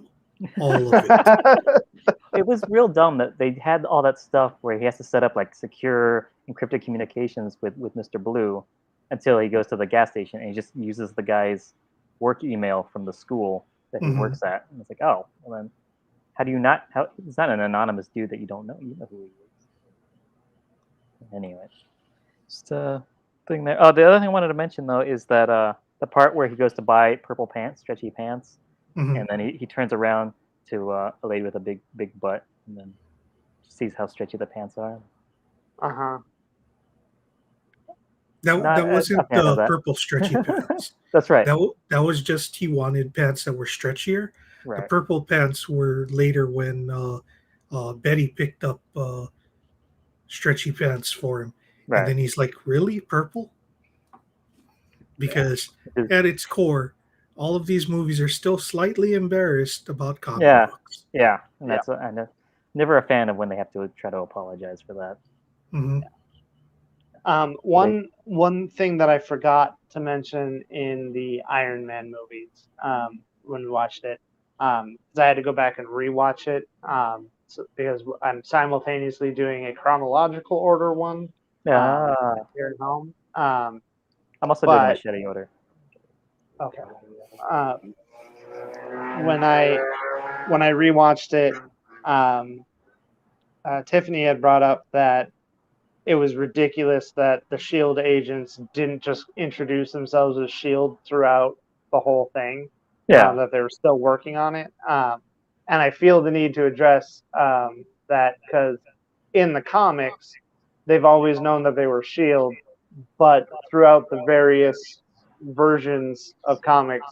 Speaker 2: all of it.
Speaker 1: It was real dumb that they had all that stuff where he has to set up like secure encrypted communications with Mr. Blue until he goes to the gas station and he just uses the guy's work email from the school that he works at. And it's like, oh, well then, how do you not? How it's not an anonymous dude that you don't know. You know who he is. Anyway, just a thing there. Oh, the other thing I wanted to mention though is that the part where he goes to buy purple pants, stretchy pants, and then he turns around to a lady with a big butt, and then sees how stretchy the pants are.
Speaker 2: That wasn't purple stretchy pants.
Speaker 1: That's right.
Speaker 2: That was just he wanted pants that were stretchier.
Speaker 1: Right.
Speaker 2: The purple pants were later when Betty picked up stretchy pants for him. Right. And then he's like, really? Purple? Because at its core, all of these movies are still slightly embarrassed about comic books.
Speaker 1: Yeah. And that's I'm never a fan of when they have to try to apologize for that.
Speaker 3: One thing that I forgot to mention in the Iron Man movies when we watched it, because I had to go back and rewatch it because I'm simultaneously doing a chronological order one here at home.
Speaker 1: I'm also doing machete order.
Speaker 3: Okay. When I rewatched it, Tiffany had brought up that it was ridiculous that the S.H.I.E.L.D. agents didn't just introduce themselves as S.H.I.E.L.D. throughout the whole thing. That they were still working on it. And I feel the need to address that because in the comics, they've always known that they were S.H.I.E.L.D., but throughout the various versions of comics,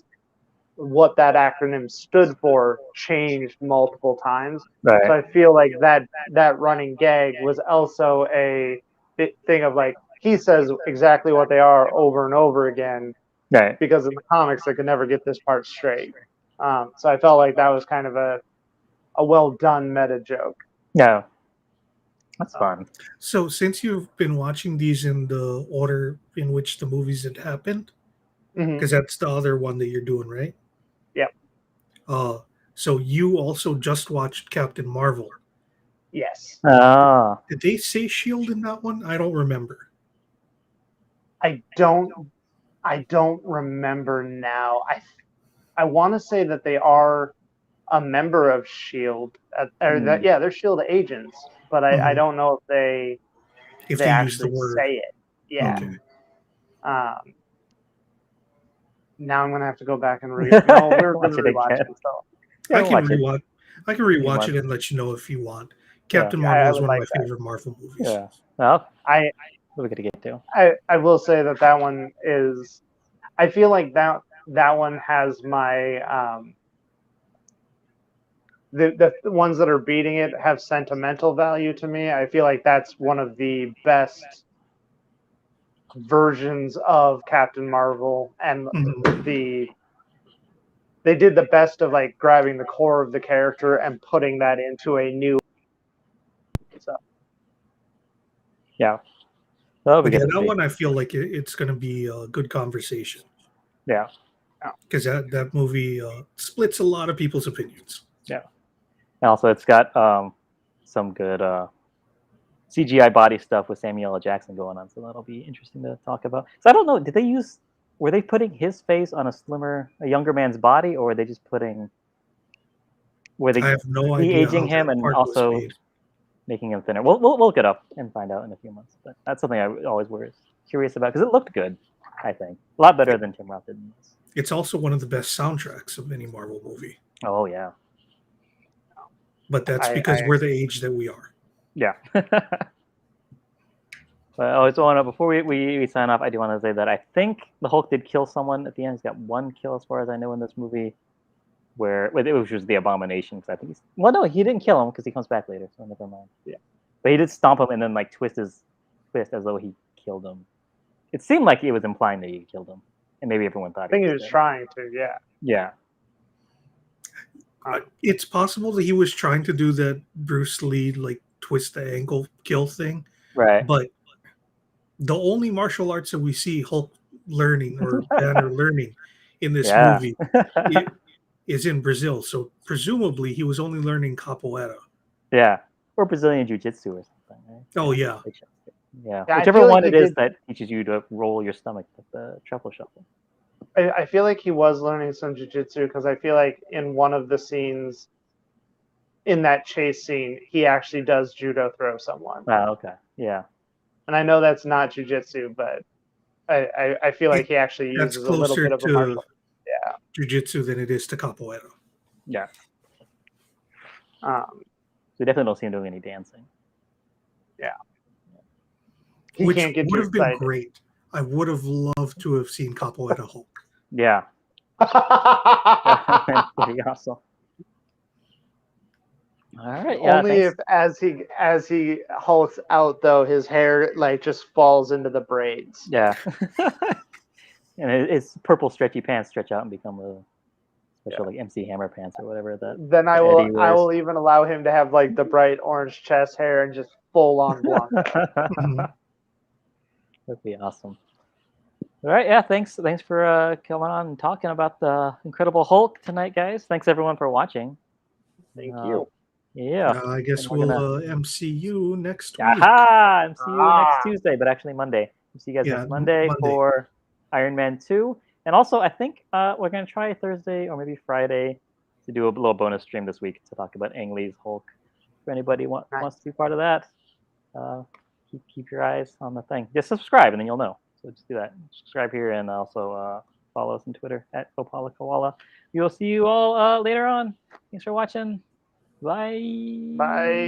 Speaker 3: what that acronym stood for changed multiple times.
Speaker 1: Right.
Speaker 3: So I feel like that running gag was also a thing of like, he says exactly what they are over and over again.
Speaker 1: Right.
Speaker 3: Because in the comics, they could never get this part straight. So I felt like that was kind of a well done meta joke.
Speaker 1: Yeah. That's fun.
Speaker 2: So since you've been watching these in the order in which the movies had happened, because that's the other one that you're doing, right?
Speaker 3: Yep.
Speaker 2: So you also just watched Captain Marvel.
Speaker 3: Yes.
Speaker 2: Did they say S.H.I.E.L.D. in that one? I don't remember.
Speaker 3: I don't remember now. I want to say that they are a member of S.H.I.E.L.D. They're S.H.I.E.L.D. agents, but I don't know if they actually say it. Yeah.
Speaker 2: Okay.
Speaker 3: Now I'm gonna have to go back and read. No, we're gonna rewatch it. So
Speaker 2: I can rewatch it and let you know if you want. Captain Marvel is one of my favorite Marvel movies.
Speaker 1: Yeah. Well, we're gonna get to.
Speaker 3: I will say that one is. I feel like that one has my the ones that are beating it have sentimental value to me. I feel like that's one of the best versions of Captain Marvel, and they did the best of like grabbing the core of the character and putting that into a new. So.
Speaker 1: Yeah.
Speaker 2: That one I feel like it's going to be a good conversation.
Speaker 1: Yeah.
Speaker 2: Because that movie splits a lot of people's opinions.
Speaker 1: Yeah. And also, it's got some good CGI body stuff with Samuel L. Jackson going on, so that'll be interesting to talk about. So I don't know, were they putting his face on a younger man's body, or were they just
Speaker 2: I have no idea
Speaker 1: de-aging him and also making him thinner? We'll look it up and find out in a few months. But that's something I always was curious about because it looked good. I think a lot better than Tim Roth did in this.
Speaker 2: It's also one of the best soundtracks of any Marvel movie.
Speaker 1: Oh yeah.
Speaker 2: But that's because we're the age that we are.
Speaker 1: Yeah. But I just want to, before we sign off, I do want to say that I think the Hulk did kill someone at the end. He's got one kill as far as I know in this movie, which was the Abomination. Because I think no, he didn't kill him because he comes back later. So never mind.
Speaker 3: Yeah,
Speaker 1: but he did stomp him and then like twist as though he killed him. It seemed like he was implying that he killed him, and maybe everyone thought.
Speaker 3: I think he was trying to. Yeah.
Speaker 1: Yeah.
Speaker 2: It's possible that he was trying to do that Bruce Lee like twist the ankle kill thing,
Speaker 1: right?
Speaker 2: But the only martial arts that we see Hulk learning or Banner learning in this movie is in Brazil. So presumably he was only learning capoeira.
Speaker 1: Yeah, or Brazilian jiu-jitsu or something. Right?
Speaker 2: Oh yeah.
Speaker 1: Yeah,
Speaker 3: Yeah,
Speaker 1: whichever one it is that teaches you to roll your stomach with the truffle shuffle.
Speaker 3: I feel like he was learning some jiu-jitsu because I feel like in one of the scenes, in that chase scene, he actually does judo throw someone.
Speaker 1: Oh, okay. Yeah.
Speaker 3: And I know that's not jiu-jitsu, but I feel like he actually uses a little bit of a martial. Yeah.
Speaker 2: Jiu-jitsu than it is to capoeira.
Speaker 1: Yeah.
Speaker 3: So
Speaker 1: we definitely don't see him doing any dancing.
Speaker 3: Yeah.
Speaker 2: Which would have been great. I would have loved to have seen Capoeira Hulk.
Speaker 1: Yeah. Pretty awesome. All right. Yeah,
Speaker 3: only if as he hulks out though, his hair like just falls into the braids.
Speaker 1: Yeah. And his purple stretchy pants stretch out and become a special like MC Hammer pants or whatever that.
Speaker 3: Then I will even allow him to have like the bright orange chest hair and just full on blonde.
Speaker 1: That'd be awesome. All right, yeah, thanks for coming on and talking about the Incredible Hulk tonight, guys. Thanks everyone for watching.
Speaker 3: Thank you.
Speaker 1: Yeah.
Speaker 2: I guess we'll MCU next week.
Speaker 1: Aha! MCU next Tuesday, but actually Monday. We'll see you guys next Monday for Iron Man 2. And also, I think we're going to try Thursday or maybe Friday to do a little bonus stream this week to talk about Ang Lee's Hulk. If anybody wants to be part of that, keep your eyes on the thing. Just subscribe and then you'll know. So just do that. Subscribe here and also follow us on Twitter at Kopala Koala. We will see you all later on. Thanks for watching. Bye.
Speaker 3: Bye.